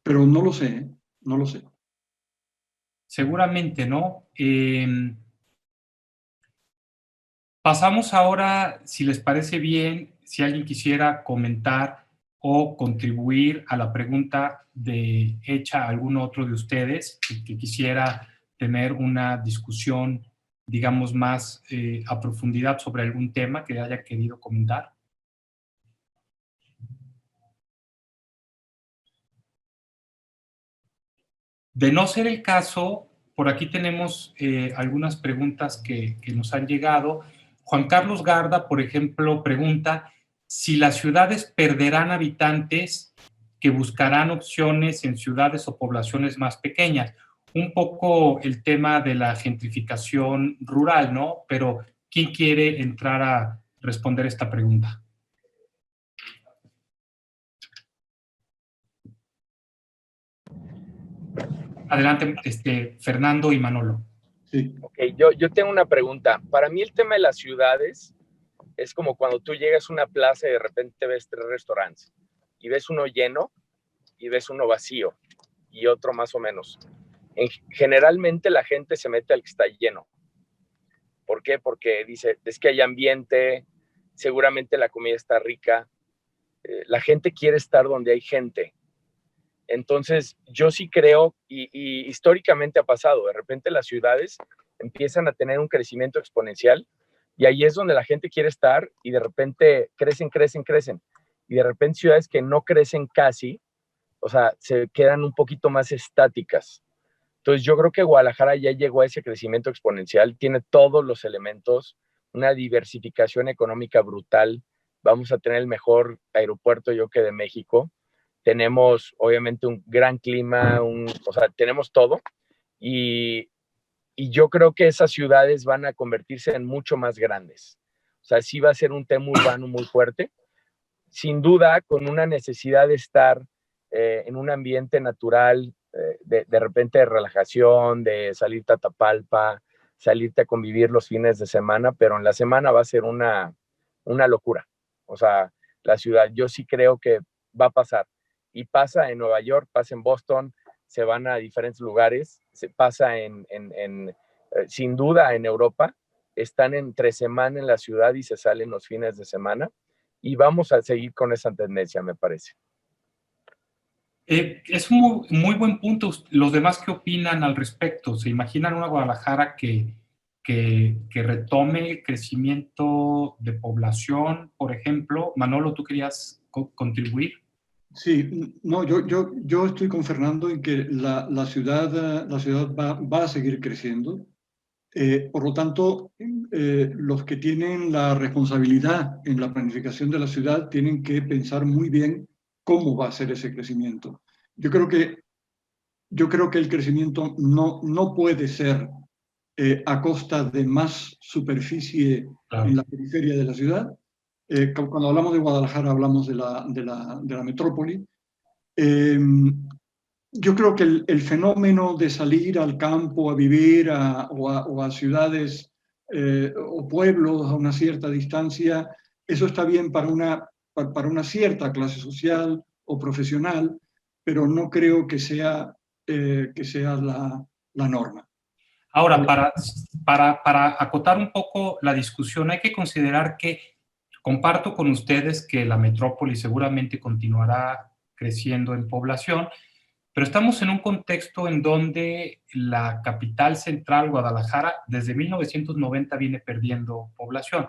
Pero no lo sé, ¿eh? No lo sé. Seguramente, ¿no? Pasamos ahora, si les parece bien, si alguien quisiera comentar o contribuir a la pregunta hecha a algún otro de ustedes que quisiera tener una discusión, digamos, más a profundidad sobre algún tema que haya querido comentar. De no ser el caso, por aquí tenemos algunas preguntas que nos han llegado. Juan Carlos Garda, por ejemplo, pregunta si las ciudades perderán habitantes que buscarán opciones en ciudades o poblaciones más pequeñas. Un poco el tema de la gentrificación rural, ¿no? Pero ¿quién quiere entrar a responder esta pregunta? Adelante, Fernando y Manolo. Sí. Ok, yo tengo una pregunta. Para mí el tema de las ciudades es como cuando tú llegas a una plaza y de repente ves 3 restaurantes y ves uno lleno y ves uno vacío y otro más o menos. Generalmente la gente se mete al que está lleno. ¿Por qué? Porque dice, es que hay ambiente, seguramente la comida está rica, la gente quiere estar donde hay gente. Entonces, yo sí creo, y históricamente ha pasado, de repente las ciudades empiezan a tener un crecimiento exponencial y ahí es donde la gente quiere estar y de repente crecen. Y de repente ciudades que no crecen casi, o sea, se quedan un poquito más estáticas. Entonces, yo creo que Guadalajara ya llegó a ese crecimiento exponencial, tiene todos los elementos, una diversificación económica brutal. Vamos a tener el mejor aeropuerto, yo creo, que de México. Tenemos, obviamente, un gran clima, o sea, tenemos todo. Y yo creo que esas ciudades van a convertirse en mucho más grandes. O sea, sí va a ser un tema urbano muy fuerte. Sin duda, con una necesidad de estar en un ambiente natural, de repente de relajación, de salirte a Tapalpa, salirte a convivir los fines de semana, pero en la semana va a ser una locura. O sea, la ciudad, yo sí creo que va a pasar. Y pasa en Nueva York, pasa en Boston, se van a diferentes lugares, se pasa sin duda en Europa, están entre semana en la ciudad y se salen los fines de semana. Y vamos a seguir con esa tendencia, me parece. Es un muy buen punto. ¿Los demás qué opinan al respecto? ¿Se imaginan una Guadalajara que retome el crecimiento de población, por ejemplo? Manolo, ¿tú querías contribuir? Sí, no, yo estoy con Fernando en que la ciudad va a seguir creciendo. Por lo tanto, los que tienen la responsabilidad en la planificación de la ciudad tienen que pensar muy bien cómo va a ser ese crecimiento. Yo creo que el crecimiento no puede ser a costa de más superficie en la periferia de la ciudad. Cuando hablamos de Guadalajara hablamos de la metrópoli. Yo creo que el fenómeno de salir al campo a vivir o a ciudades o pueblos a una cierta distancia, eso está bien para una cierta clase social o profesional, pero no creo que sea la norma. Ahora, para acotar un poco la discusión, hay que considerar que comparto con ustedes que la metrópoli seguramente continuará creciendo en población, pero estamos en un contexto en donde la capital central, Guadalajara, desde 1990 viene perdiendo población.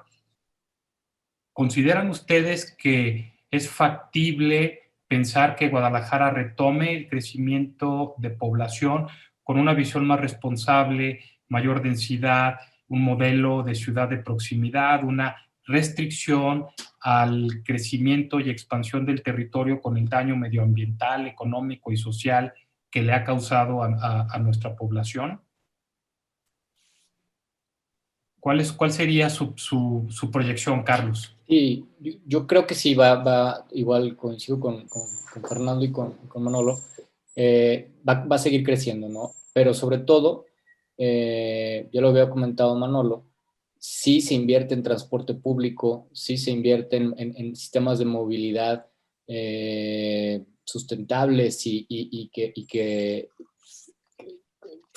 ¿Consideran ustedes que es factible pensar que Guadalajara retome el crecimiento de población con una visión más responsable, mayor densidad, un modelo de ciudad de proximidad, una restricción al crecimiento y expansión del territorio con el daño medioambiental, económico y social que le ha causado a nuestra población? ¿Cuál sería su proyección, Carlos? Sí, yo creo que sí, igual coincido con Fernando y con Manolo, va a seguir creciendo, ¿no? Pero sobre todo, ya lo había comentado Manolo, sí se invierte en transporte público, sí se invierte en sistemas de movilidad sustentables y que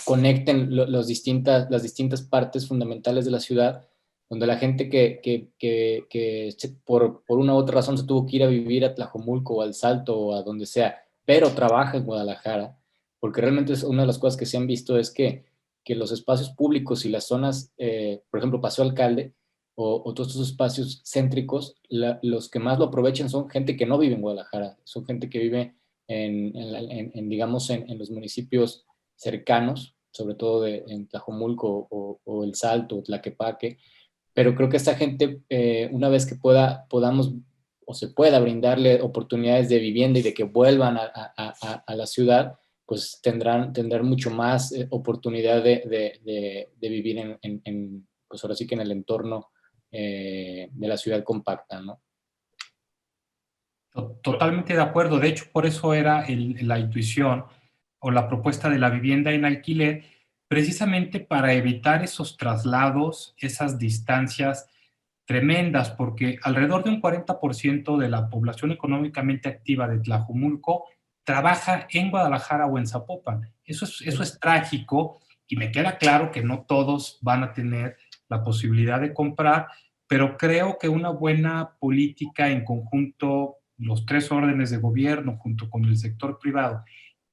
conecten las distintas partes fundamentales de la ciudad, donde la gente que por una u otra razón se tuvo que ir a vivir a Tlajomulco o al Salto o a donde sea, pero trabaja en Guadalajara, porque realmente es una de las cosas que se han visto es que los espacios públicos y las zonas, por ejemplo, Paseo Alcalde o todos estos espacios céntricos, los que más lo aprovechan son gente que no vive en Guadalajara, son gente que vive digamos, en los municipios cercanos, sobre todo en Tlajomulco o El Salto o Tlaquepaque, pero creo que esta gente, una vez que podamos o se pueda brindarle oportunidades de vivienda y de que vuelvan a la ciudad, pues tendrán mucho más oportunidad de vivir pues ahora sí que en el entorno de la ciudad compacta, ¿no? Totalmente de acuerdo. De hecho, por eso era la intuición o la propuesta de la vivienda en alquiler, precisamente para evitar esos traslados, esas distancias tremendas, porque alrededor de un 40% de la población económicamente activa de Tlajomulco trabaja en Guadalajara o en Zapopan. Eso es trágico y me queda claro que no todos van a tener la posibilidad de comprar, pero creo que una buena política en conjunto, los tres órdenes de gobierno junto con el sector privado,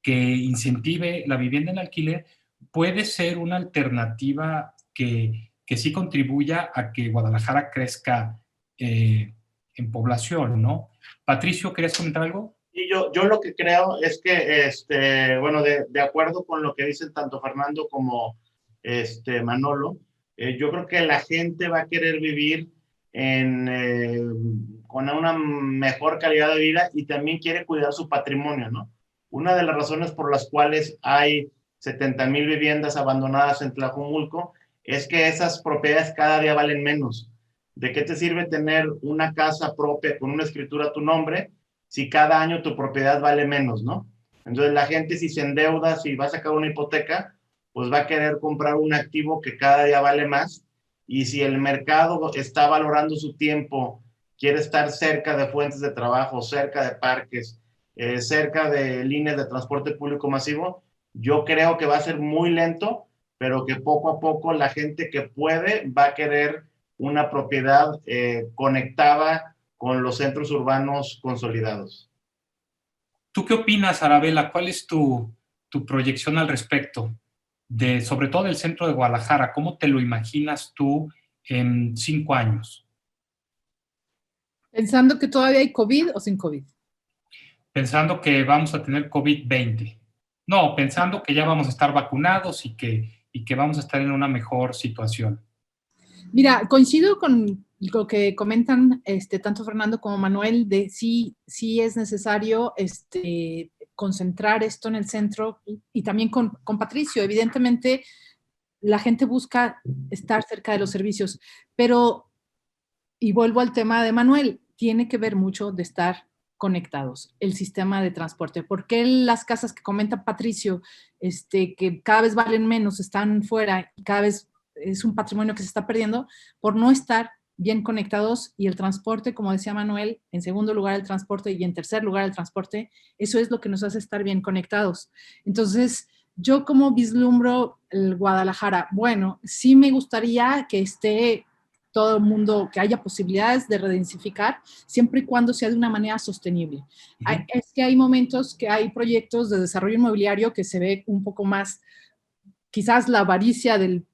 que incentive la vivienda en alquiler, puede ser una alternativa que sí contribuya a que Guadalajara crezca en población, ¿no? Patricio, ¿querías comentar algo? Y yo lo que creo es que, bueno, de acuerdo con lo que dicen tanto Fernando como Manolo, yo creo que la gente va a querer vivir con una mejor calidad de vida y también quiere cuidar su patrimonio, ¿no? Una de las razones por las cuales hay 70,000 viviendas abandonadas en Tlajomulco es que esas propiedades cada día valen menos. ¿De qué te sirve tener una casa propia con una escritura a tu nombre si cada año tu propiedad vale menos, ¿no? Entonces la gente, si se endeuda, si va a sacar una hipoteca, pues va a querer comprar un activo que cada día vale más, y si el mercado está valorando su tiempo, quiere estar cerca de fuentes de trabajo, cerca de parques, cerca de líneas de transporte público masivo, yo creo que va a ser muy lento, pero que poco a poco la gente que puede va a querer una propiedad conectada con los centros urbanos consolidados. ¿Tú qué opinas, Arabella? ¿Cuál es tu proyección al respecto? Sobre todo del centro de Guadalajara, ¿cómo te lo imaginas tú en 5 años? ¿Pensando que todavía hay COVID o sin COVID? Pensando que vamos a tener COVID-20. No, pensando que ya vamos a estar vacunados y que vamos a estar en una mejor situación. Mira, coincido con lo que comentan tanto Fernando como Manuel, de sí es necesario concentrar esto en el centro, y también con Patricio. Evidentemente, la gente busca estar cerca de los servicios, pero, y vuelvo al tema de Manuel, tiene que ver mucho de estar conectados, el sistema de transporte. ¿Por qué las casas que comenta Patricio, que cada vez valen menos, están fuera y cada vez es un patrimonio que se está perdiendo por no estar bien conectados? Y el transporte, como decía Manuel, en segundo lugar el transporte y en tercer lugar el transporte, eso es lo que nos hace estar bien conectados. Entonces, yo como vislumbro el Guadalajara, bueno, sí me gustaría que esté todo el mundo, que haya posibilidades de redensificar, siempre y cuando sea de una manera sostenible. Es que hay momentos que hay proyectos de desarrollo inmobiliario que se ve un poco más, quizás la avaricia del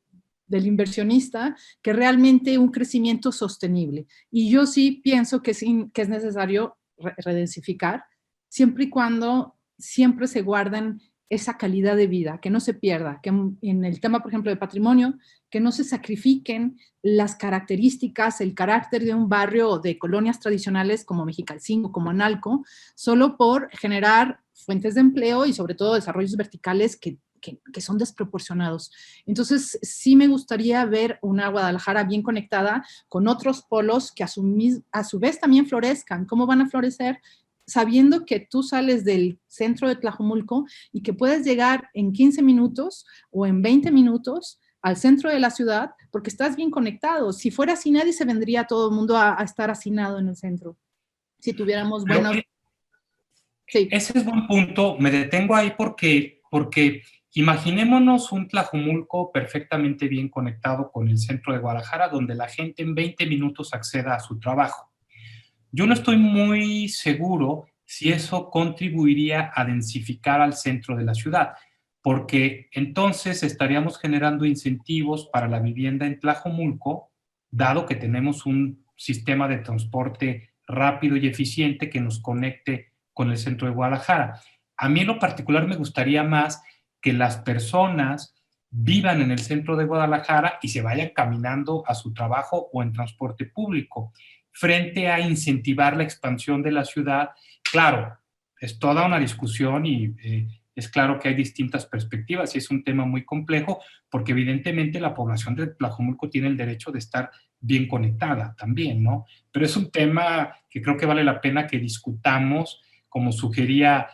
inversionista, que realmente un crecimiento sostenible. Y yo sí pienso que es necesario redensificar, siempre y cuando siempre se guarden esa calidad de vida, que no se pierda, que en el tema, por ejemplo, de patrimonio, que no se sacrifiquen las características, el carácter de un barrio de colonias tradicionales como Mexicalcingo, como Analco, solo por generar fuentes de empleo y sobre todo desarrollos verticales que que son desproporcionados. Entonces, sí me gustaría ver una Guadalajara bien conectada con otros polos que a su vez también florezcan. ¿Cómo van a florecer? Sabiendo que tú sales del centro de Tlajomulco y que puedes llegar en 15 minutos o en 20 minutos al centro de la ciudad porque estás bien conectado. Si fuera así, nadie se vendría todo el mundo a estar hacinado en el centro. Si tuviéramos buenos... Sí. Ese es buen punto. Me detengo ahí porque imaginémonos un Tlajomulco perfectamente bien conectado con el centro de Guadalajara, donde la gente en 20 minutos acceda a su trabajo. Yo no estoy muy seguro si eso contribuiría a densificar al centro de la ciudad, porque entonces estaríamos generando incentivos para la vivienda en Tlajomulco, dado que tenemos un sistema de transporte rápido y eficiente que nos conecte con el centro de Guadalajara. A mí en lo particular me gustaría más que las personas vivan en el centro de Guadalajara y se vayan caminando a su trabajo o en transporte público, frente a incentivar la expansión de la ciudad. Claro, es toda una discusión y es claro que hay distintas perspectivas y es un tema muy complejo porque evidentemente la población de Tlajomulco tiene el derecho de estar bien conectada también, ¿no? Pero es un tema que creo que vale la pena que discutamos, como sugería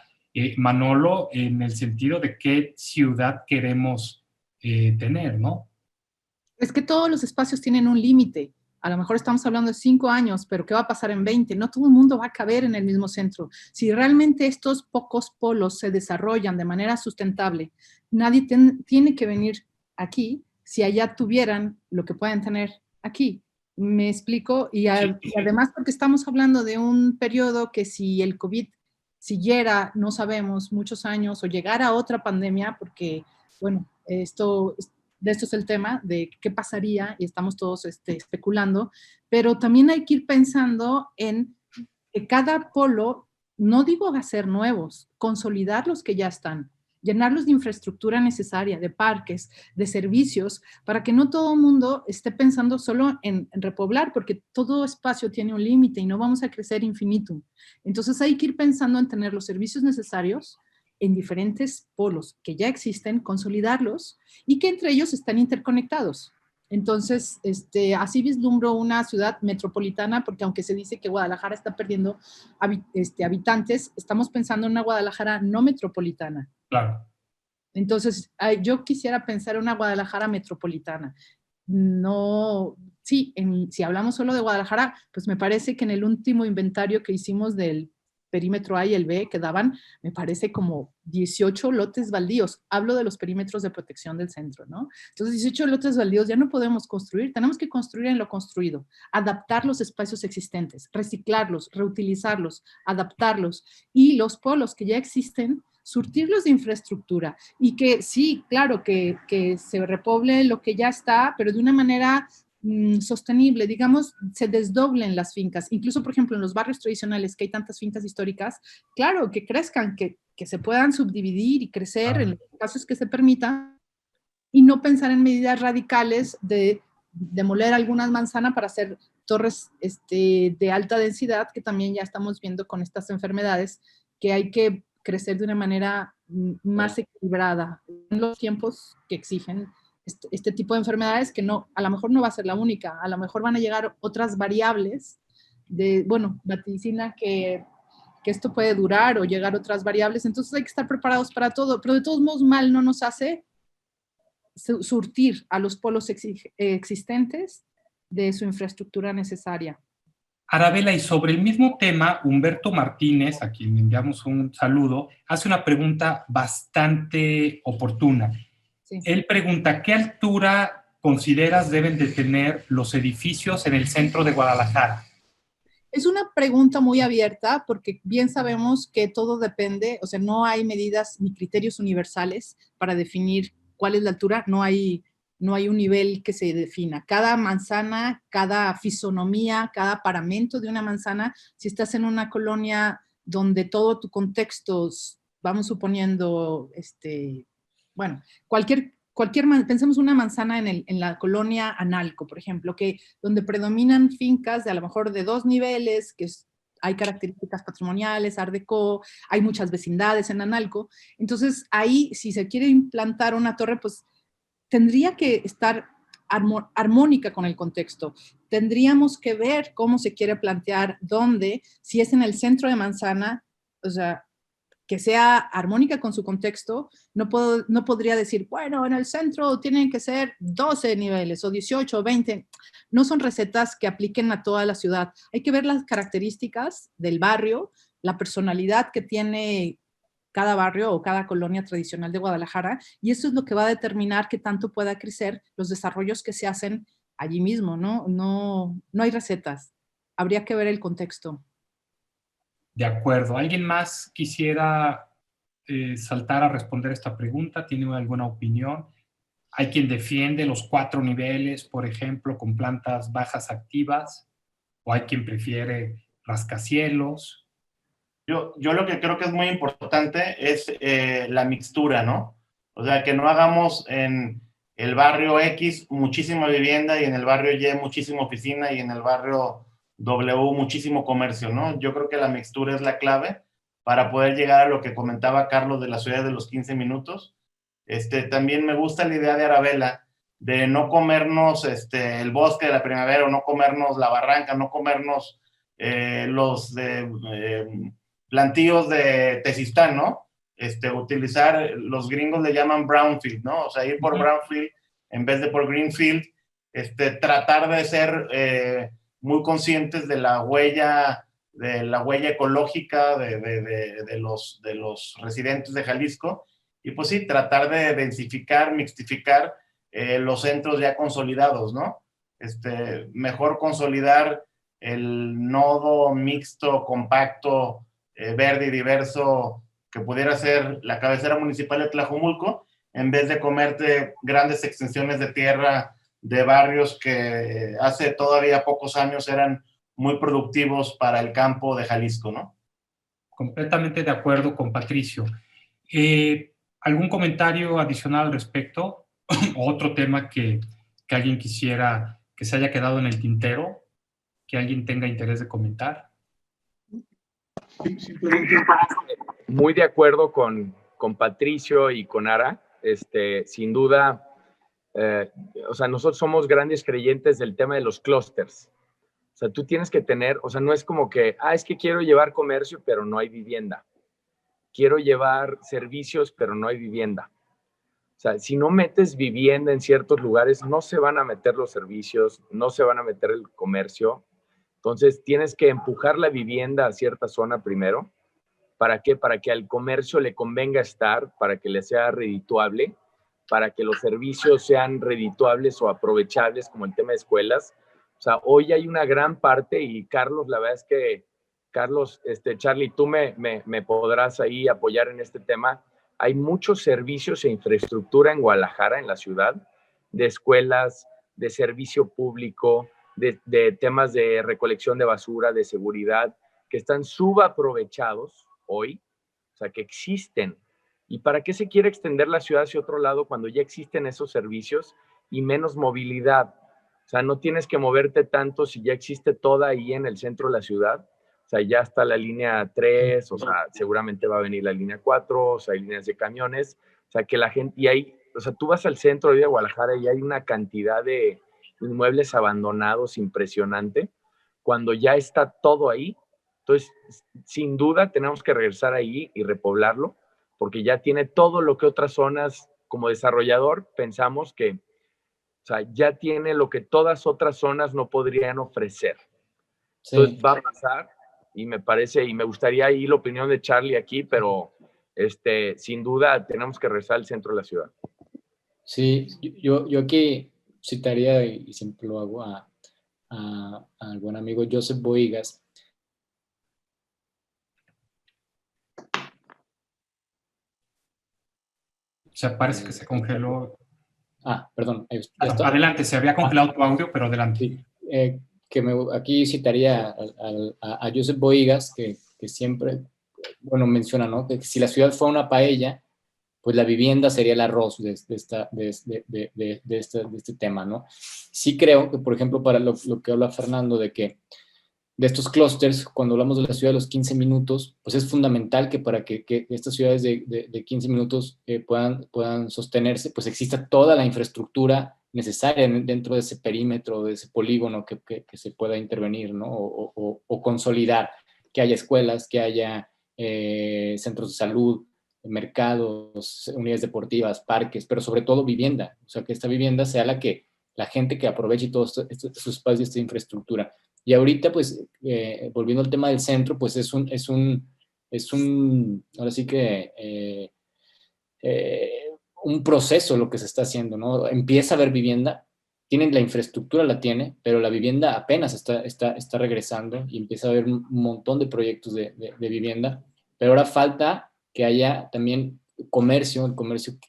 Manolo, en el sentido de qué ciudad queremos tener, ¿no? Es que todos los espacios tienen un límite. A lo mejor estamos hablando de 5 años, pero ¿qué va a pasar en 20? No todo el mundo va a caber en el mismo centro. Si realmente estos pocos polos se desarrollan de manera sustentable, nadie tiene que venir aquí si allá tuvieran lo que pueden tener aquí. ¿Me explico? Y además porque estamos hablando de un periodo que si el COVID siguiera, no sabemos, muchos años, o llegara otra pandemia, porque, bueno, de esto es el tema, de qué pasaría, y estamos todos especulando, pero también hay que ir pensando en que cada polo, no digo hacer nuevos, consolidar los que ya están, llenarlos de infraestructura necesaria, de parques, de servicios, para que no todo el mundo esté pensando solo en repoblar, porque todo espacio tiene un límite y no vamos a crecer infinitum. Entonces hay que ir pensando en tener los servicios necesarios en diferentes polos que ya existen, consolidarlos y que entre ellos están interconectados. Entonces, así vislumbro una ciudad metropolitana, porque aunque se dice que Guadalajara está perdiendo habitantes, estamos pensando en una Guadalajara no metropolitana. Claro. Entonces, yo quisiera pensar en una Guadalajara metropolitana. No, sí, si hablamos solo de Guadalajara, pues me parece que en el último inventario que hicimos del perímetro A y el B quedaban, me parece, como 18 lotes baldíos. Hablo de los perímetros de protección del centro, ¿no? Entonces, 18 lotes baldíos ya no podemos construir, tenemos que construir en lo construido, adaptar los espacios existentes, reciclarlos, reutilizarlos, adaptarlos, y los polos que ya existen, surtirlos de infraestructura, y que sí, claro, que se repoble lo que ya está, pero de una manera sostenible, digamos, se desdoblen las fincas, incluso por ejemplo en los barrios tradicionales que hay tantas fincas históricas, claro, que crezcan, que se puedan subdividir y crecer en los casos que se permita, y no pensar en medidas radicales de demoler algunas manzanas para hacer torres de alta densidad, que también ya estamos viendo con estas enfermedades, que hay que crecer de una manera más equilibrada en los tiempos que exigen este tipo de enfermedades, que no, a lo mejor no va a ser la única, a lo mejor van a llegar otras variables de, bueno, vaticina que esto puede durar, o llegar otras variables, entonces hay que estar preparados para todo, pero de todos modos mal no nos hace surtir a los polos existentes de su infraestructura necesaria. Arabella, y sobre el mismo tema, Humberto Martínez, a quien enviamos un saludo, hace una pregunta bastante oportuna. Sí. Él pregunta, ¿qué altura consideras deben de tener los edificios en el centro de Guadalajara? Es una pregunta muy abierta, porque bien sabemos que todo depende, o sea, no hay medidas ni criterios universales para definir cuál es la altura, no hay un nivel que se defina. Cada manzana, cada fisonomía, cada paramento de una manzana, si estás en una colonia donde todo tu contexto, vamos suponiendo, bueno, pensemos una manzana en la colonia Analco, por ejemplo, donde predominan fincas de a lo mejor de 2 niveles, que hay características patrimoniales, Art Deco, hay muchas vecindades en Analco. Entonces, ahí, si se quiere implantar una torre, pues tendría que estar armónica con el contexto. Tendríamos que ver cómo se quiere plantear, dónde, si es en el centro de Manzana, o sea, que sea armónica con su contexto. No podría decir, bueno, en el centro tienen que ser 12 niveles o 18 o 20. No son recetas que apliquen a toda la ciudad. Hay que ver las características del barrio, la personalidad que tiene cada barrio o cada colonia tradicional de Guadalajara, y eso es lo que va a determinar qué tanto pueda crecer los desarrollos que se hacen allí mismo, ¿no? No hay recetas. Habría que ver el contexto. De acuerdo. ¿Alguien más quisiera saltar a responder esta pregunta? ¿Tiene alguna opinión? Hay quien defiende los 4 niveles, por ejemplo, con plantas bajas activas, o hay quien prefiere rascacielos. Yo lo que creo que es muy importante es la mixtura, ¿no? O sea, que no hagamos en el barrio X muchísima vivienda y en el barrio Y muchísima oficina y en el barrio W muchísimo comercio, ¿no? Yo creo que la mixtura es la clave para poder llegar a lo que comentaba Carlos de la ciudad de los 15 minutos. También me gusta la idea de Arabella de no comernos el bosque de la primavera, o no comernos la barranca, no comernos los plantíos de Tezistán, ¿no? Utilizar, los gringos le llaman brownfield, ¿no? O sea, ir por brownfield en vez de por greenfield, tratar de ser muy conscientes de la huella ecológica de los residentes de Jalisco, y pues sí, tratar de densificar, mixtificar los centros ya consolidados, ¿no? Mejor consolidar el nodo mixto, compacto, verde y diverso que pudiera ser la cabecera municipal de Tlajomulco, en vez de comerte grandes extensiones de tierra de barrios que hace todavía pocos años eran muy productivos para el campo de Jalisco, ¿no? Completamente de acuerdo con Patricio. ¿Algún comentario adicional al respecto? ¿Otro tema que alguien quisiera que se haya quedado en el tintero? ¿Que alguien tenga interés de comentar? Sí, simplemente. Muy de acuerdo con Patricio y con Ara. Sin duda, o sea, nosotros somos grandes creyentes del tema de los clústeres. O sea, tú tienes que tener, o sea, no es como que, es que quiero llevar comercio, pero no hay vivienda. Quiero llevar servicios, pero no hay vivienda. O sea, si no metes vivienda en ciertos lugares, no se van a meter los servicios, no se van a meter el comercio. Entonces, tienes que empujar la vivienda a cierta zona primero. ¿Para qué? Para que al comercio le convenga estar, para que le sea redituable, para que los servicios sean redituables o aprovechables, como el tema de escuelas. O sea, hoy hay una gran parte, y Carlos, la verdad es que, Carlos, Charlie, tú me podrás ahí apoyar en este tema. Hay muchos servicios e infraestructura en Guadalajara, en la ciudad, de escuelas, de servicio público, de temas de recolección de basura, de seguridad, que están subaprovechados hoy, o sea, que existen. ¿Y para qué se quiere extender la ciudad hacia otro lado cuando ya existen esos servicios y menos movilidad? O sea, no tienes que moverte tanto si ya existe toda ahí en el centro de la ciudad. O sea, ya está la línea 3, o sea, seguramente va a venir la línea 4, o sea, hay líneas de camiones. O sea, que la gente, y ahí, o sea, tú vas al centro de Guadalajara y hay una cantidad de inmuebles abandonados impresionante, cuando ya está todo ahí. Entonces, sin duda, tenemos que regresar ahí y repoblarlo, porque ya tiene todo lo que otras zonas, como desarrollador, pensamos que, o sea, ya tiene lo que todas otras zonas no podrían ofrecer. Sí. Entonces, va a pasar, y me parece, y me gustaría ir la opinión de Charlie aquí, pero sin duda tenemos que regresar al centro de la ciudad. Sí, yo aquí citaría, y siempre lo hago, al buen amigo Joseph Boigas. O sea, parece que se congeló. Perdón. Adelante, se había congelado tu audio, pero adelante. Sí, aquí citaría a Joseph Boigas, que siempre, bueno, menciona, ¿no? Que si la ciudad fuera una paella, pues la vivienda sería el arroz de este tema, ¿no? Sí creo que, por ejemplo, para lo que habla Fernando, de que de estos clústeres, cuando hablamos de la ciudad de los 15 minutos, pues es fundamental que para que estas ciudades de 15 minutos puedan sostenerse, pues exista toda la infraestructura necesaria dentro de ese perímetro, de ese polígono que se pueda intervenir, ¿no? O consolidar, que haya escuelas, que haya centros de salud, mercados, unidades deportivas, parques, pero sobre todo vivienda. O sea, que esta vivienda sea la gente que aproveche todos estos espacios de esta infraestructura. Y ahorita, pues, volviendo al tema del centro, pues es un ahora sí que un proceso lo que se está haciendo, ¿no? Empieza a haber vivienda, tienen la infraestructura, la tiene, pero la vivienda apenas está regresando y empieza a haber un montón de proyectos de vivienda, pero ahora falta que haya también el comercio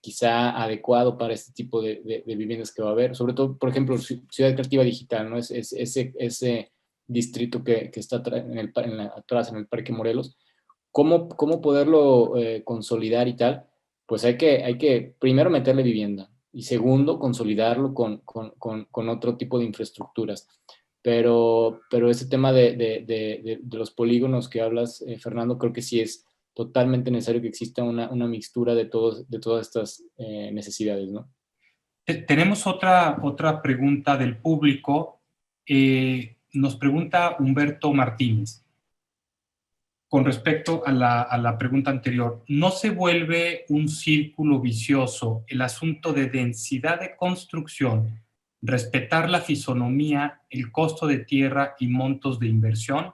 quizá adecuado para este tipo de viviendas que va a haber, sobre todo, por ejemplo, Ciudad Creativa Digital, ¿no? Ese distrito que está atrás en el Parque Morelos, ¿cómo poderlo consolidar y tal? Pues hay que primero meterle vivienda y segundo, consolidarlo con otro tipo de infraestructuras. Pero ese tema de los polígonos que hablas, Fernando, creo que sí es totalmente necesario que exista una mixtura de todas estas necesidades, ¿no? Tenemos otra pregunta del público. Nos pregunta Humberto Martínez con respecto a la pregunta anterior. ¿No se vuelve un círculo vicioso el asunto de densidad de construcción, respetar la fisonomía, el costo de tierra y montos de inversión?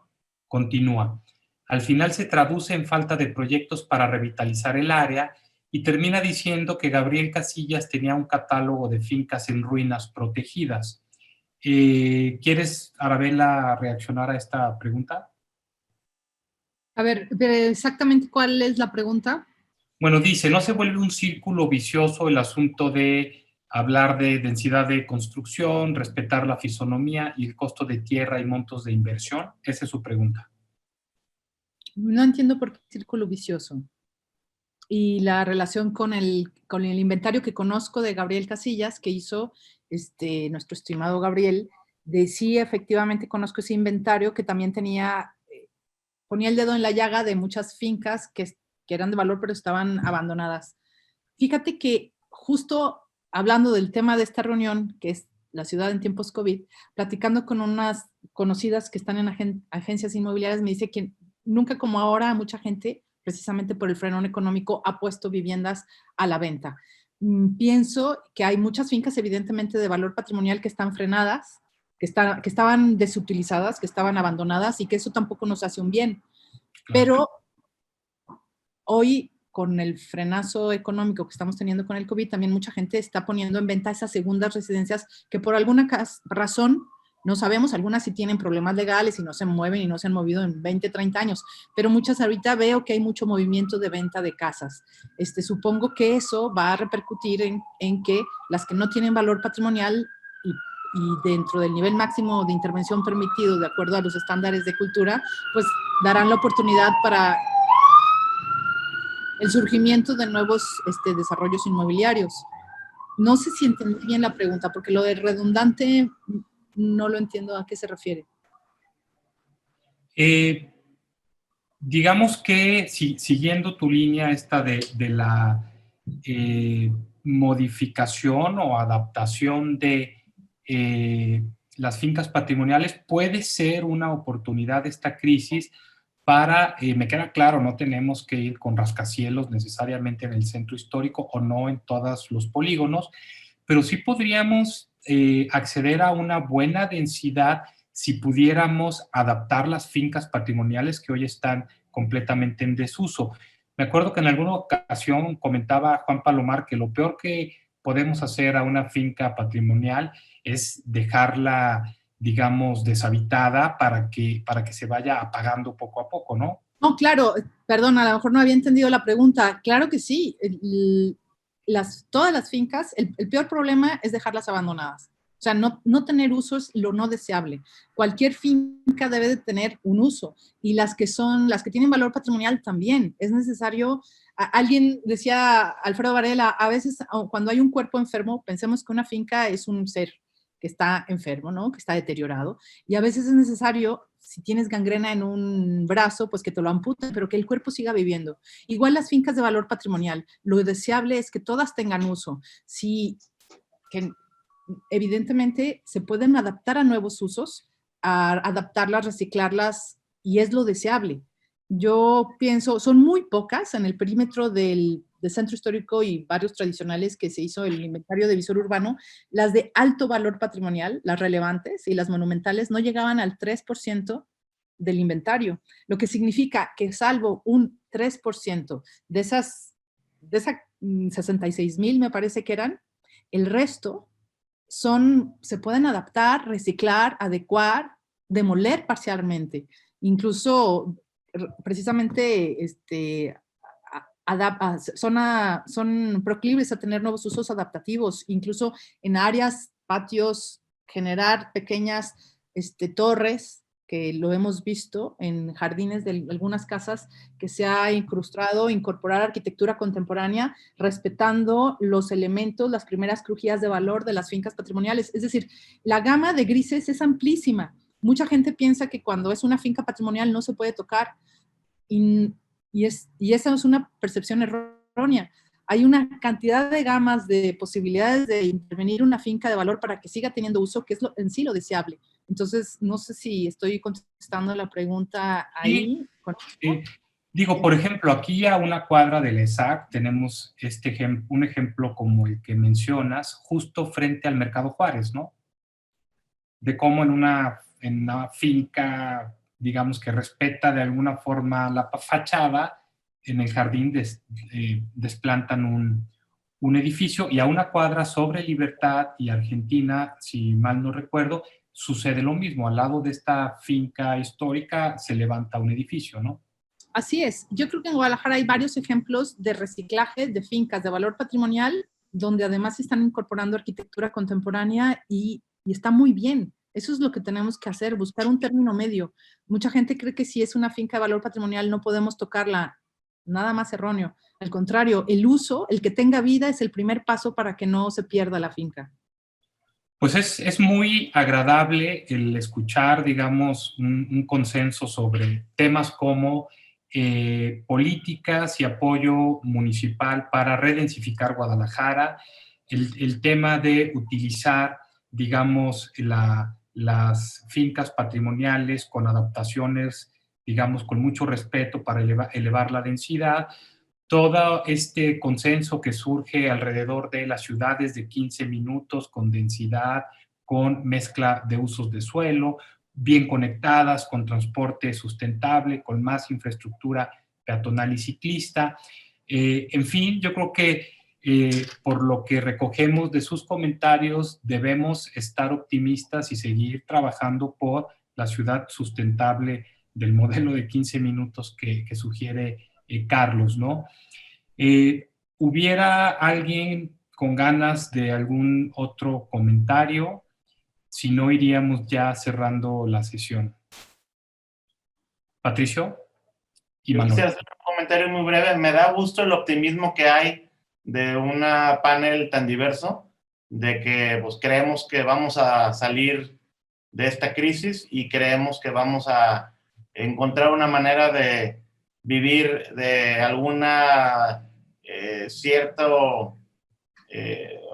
Continúa. Al final se traduce en falta de proyectos para revitalizar el área y termina diciendo que Gabriel Casillas tenía un catálogo de fincas en ruinas protegidas. ¿Quieres, Arabella, reaccionar a esta pregunta? A ver, exactamente cuál es la pregunta. Bueno, dice, ¿no se vuelve un círculo vicioso el asunto de hablar de densidad de construcción, respetar la fisonomía y el costo de tierra y montos de inversión? Esa es su pregunta. No entiendo por qué círculo vicioso. Y la relación con el inventario que conozco de Gabriel Casillas, que hizo nuestro estimado Gabriel, de sí, efectivamente conozco ese inventario que también ponía el dedo en la llaga de muchas fincas que eran de valor, pero estaban abandonadas. Fíjate que justo hablando del tema de esta reunión, que es la ciudad en tiempos COVID, platicando con unas conocidas que están en agencias inmobiliarias, me dice que nunca como ahora mucha gente, precisamente por el frenón económico, ha puesto viviendas a la venta. Pienso que hay muchas fincas evidentemente de valor patrimonial que están frenadas, que estaban desutilizadas, que estaban abandonadas y que eso tampoco nos hace un bien. Pero hoy, con el frenazo económico que estamos teniendo con el COVID, también mucha gente está poniendo en venta esas segundas residencias que por alguna razón, no sabemos, algunas sí tienen problemas legales y no se mueven y no se han movido en 20, 30 años, pero muchas ahorita veo que hay mucho movimiento de venta de casas. Supongo que eso va a repercutir en que las que no tienen valor patrimonial y dentro del nivel máximo de intervención permitido de acuerdo a los estándares de cultura, pues darán la oportunidad para el surgimiento de nuevos desarrollos inmobiliarios. No sé si entendí bien la pregunta, porque lo de redundante no lo entiendo a qué se refiere. Digamos que siguiendo tu línea esta de la modificación o adaptación de las fincas patrimoniales, puede ser una oportunidad esta crisis para, me queda claro, no tenemos que ir con rascacielos necesariamente en el centro histórico o no en todos los polígonos, pero sí podríamos acceder a una buena densidad si pudiéramos adaptar las fincas patrimoniales que hoy están completamente en desuso. Me acuerdo que en alguna ocasión comentaba Juan Palomar que lo peor que podemos hacer a una finca patrimonial es dejarla, digamos, deshabitada para que se vaya apagando poco a poco, ¿no? No, claro, perdón, a lo mejor no había entendido la pregunta. Claro que sí. Todas las fincas, el peor problema es dejarlas abandonadas. O sea, no tener uso es lo no deseable. Cualquier finca debe de tener un uso y las que tienen valor patrimonial también. Es necesario, alguien decía, Alfredo Varela, a veces cuando hay un cuerpo enfermo, pensemos que una finca es un ser que está enfermo, ¿no? Que está deteriorado y a veces es necesario si tienes gangrena en un brazo, pues que te lo amputen, pero que el cuerpo siga viviendo. Igual las fincas de valor patrimonial, lo deseable es que todas tengan uso. Sí, que evidentemente se pueden adaptar a nuevos usos, a adaptarlas, reciclarlas, y es lo deseable. Yo pienso, son muy pocas en el perímetro del centro histórico y barrios tradicionales que se hizo el inventario de visor urbano, las de alto valor patrimonial, las relevantes y las monumentales no llegaban al 3% del inventario, lo que significa que salvo un 3% de esas 66,000 me parece que eran, el resto se pueden adaptar, reciclar, adecuar, demoler parcialmente. Incluso, precisamente, son proclives a tener nuevos usos adaptativos, incluso en áreas, patios, generar pequeñas torres, que lo hemos visto en jardines de algunas casas, que se ha incrustado, incorporar arquitectura contemporánea, respetando los elementos, las primeras crujías de valor de las fincas patrimoniales. Es decir, la gama de grises es amplísima. Mucha gente piensa que cuando es una finca patrimonial no se puede tocar, y esa es una percepción errónea. Hay una cantidad de gamas de posibilidades de intervenir una finca de valor para que siga teniendo uso, que es en sí lo deseable. Entonces, no sé si estoy contestando la pregunta ahí. Digo, por ejemplo, aquí a una cuadra del ESAC tenemos un ejemplo como el que mencionas, justo frente al Mercado Juárez, ¿no? De cómo en una finca, digamos, que respeta de alguna forma la fachada, en el jardín desplantan un edificio, y a una cuadra sobre Libertad y Argentina, si mal no recuerdo, sucede lo mismo. Al lado de esta finca histórica se levanta un edificio, ¿no? Así es. Yo creo que en Guadalajara hay varios ejemplos de reciclaje de fincas de valor patrimonial, donde además se están incorporando arquitectura contemporánea y está muy bien. Eso es lo que tenemos que hacer, buscar un término medio. Mucha gente cree que si es una finca de valor patrimonial no podemos tocarla. Nada más erróneo. Al contrario, el uso, el que tenga vida, es el primer paso para que no se pierda la finca. Pues es muy agradable el escuchar, digamos, un consenso sobre temas como políticas y apoyo municipal para redensificar Guadalajara, el tema de utilizar, digamos, las fincas patrimoniales con adaptaciones, digamos, con mucho respeto para elevar la densidad. Todo este consenso que surge alrededor de las ciudades de 15 minutos con densidad, con mezcla de usos de suelo, bien conectadas, con transporte sustentable, con más infraestructura peatonal y ciclista. En fin, yo creo que por lo que recogemos de sus comentarios, debemos estar optimistas y seguir trabajando por la ciudad sustentable del modelo de 15 minutos que sugiere Carlos, ¿no? ¿Hubiera alguien con ganas de algún otro comentario? Si no, iríamos ya cerrando la sesión. Patricio y Manuel. Quisiera hacer un comentario muy breve. Me da gusto el optimismo que hay de un panel tan diverso, de que pues, creemos que vamos a salir de esta crisis y creemos que vamos a encontrar una manera de vivir de alguna cierto...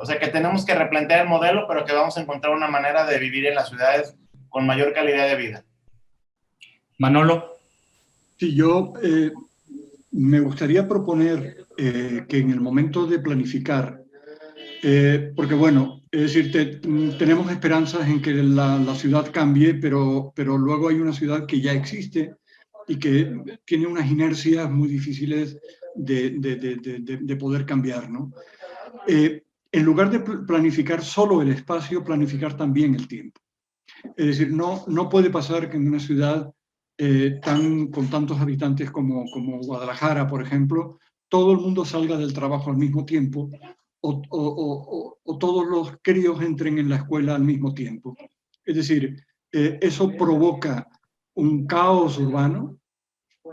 o sea, que tenemos que replantear el modelo, pero que vamos a encontrar una manera de vivir en las ciudades con mayor calidad de vida. Manolo. Sí, yo me gustaría proponer que en el momento de planificar, porque bueno, es decir, tenemos esperanzas en que la ciudad cambie, pero luego hay una ciudad que ya existe y que tiene unas inercias muy difíciles de poder cambiar, ¿no? En lugar de planificar solo el espacio, planificar también el tiempo. Es decir, no puede pasar que en una ciudad con tantos habitantes como Guadalajara, por ejemplo, todo el mundo salga del trabajo al mismo tiempo o todos los críos entren en la escuela al mismo tiempo. Es decir, eso provoca un caos urbano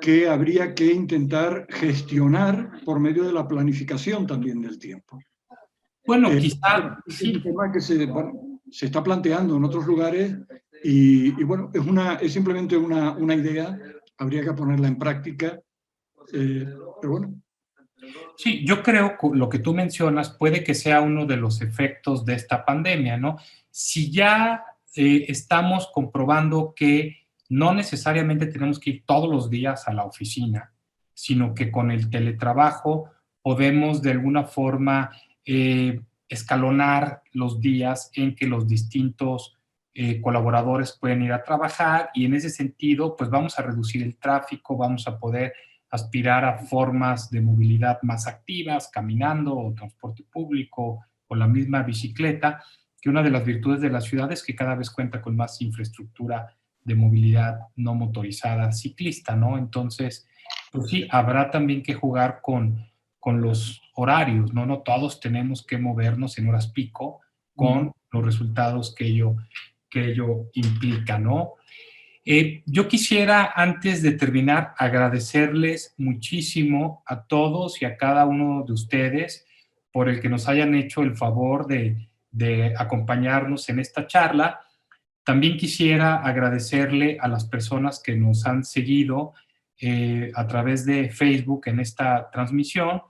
que habría que intentar gestionar por medio de la planificación también del tiempo. Bueno, quizá... Es un tema que se está planteando en otros lugares Y bueno, es simplemente una idea, habría que ponerla en práctica, pero bueno. Sí, yo creo que lo que tú mencionas puede que sea uno de los efectos de esta pandemia, ¿no? Si ya estamos comprobando que no necesariamente tenemos que ir todos los días a la oficina, sino que con el teletrabajo podemos de alguna forma escalonar los días en que los distintos colaboradores pueden ir a trabajar, y en ese sentido, pues vamos a reducir el tráfico, vamos a poder aspirar a formas de movilidad más activas, caminando o transporte público o la misma bicicleta, que una de las virtudes de la ciudad es que cada vez cuenta con más infraestructura de movilidad no motorizada ciclista, ¿no? Entonces, pues sí, habrá también que jugar con los horarios, ¿no? No todos tenemos que movernos en horas pico con los resultados que ello implica, ¿no? Yo quisiera, antes de terminar, agradecerles muchísimo a todos y a cada uno de ustedes por el que nos hayan hecho el favor de acompañarnos en esta charla. También quisiera agradecerle a las personas que nos han seguido a través de Facebook en esta transmisión,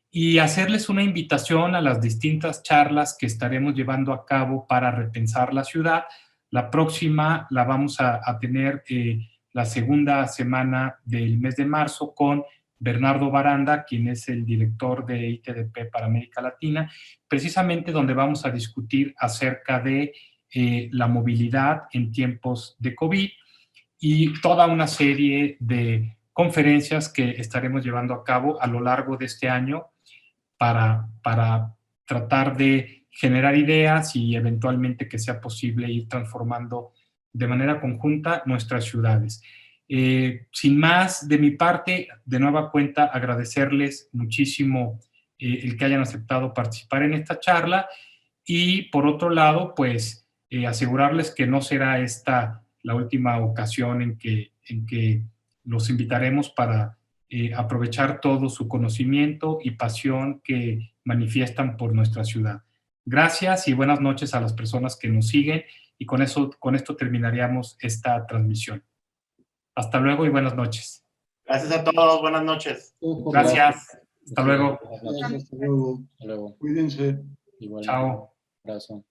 y hacerles una invitación a las distintas charlas que estaremos llevando a cabo para repensar la ciudad. La próxima la vamos a tener la segunda semana del mes de marzo con Bernardo Baranda, quien es el director de ITDP para América Latina, precisamente donde vamos a discutir acerca de la movilidad en tiempos de COVID y toda una serie de conferencias que estaremos llevando a cabo a lo largo de este año para tratar de generar ideas y eventualmente que sea posible ir transformando de manera conjunta nuestras ciudades. Sin más de mi parte, de nueva cuenta agradecerles muchísimo el que hayan aceptado participar en esta charla, y por otro lado, pues asegurarles que no será esta la última ocasión en que los invitaremos para aprovechar todo su conocimiento y pasión que manifiestan por nuestra ciudad. Gracias y buenas noches a las personas que nos siguen, y con esto terminaríamos esta transmisión. Hasta luego y buenas noches. Gracias a todos, buenas noches. Gracias. Hasta luego. Hasta luego. Hasta luego. Cuídense. Igual. Chao. Abrazo.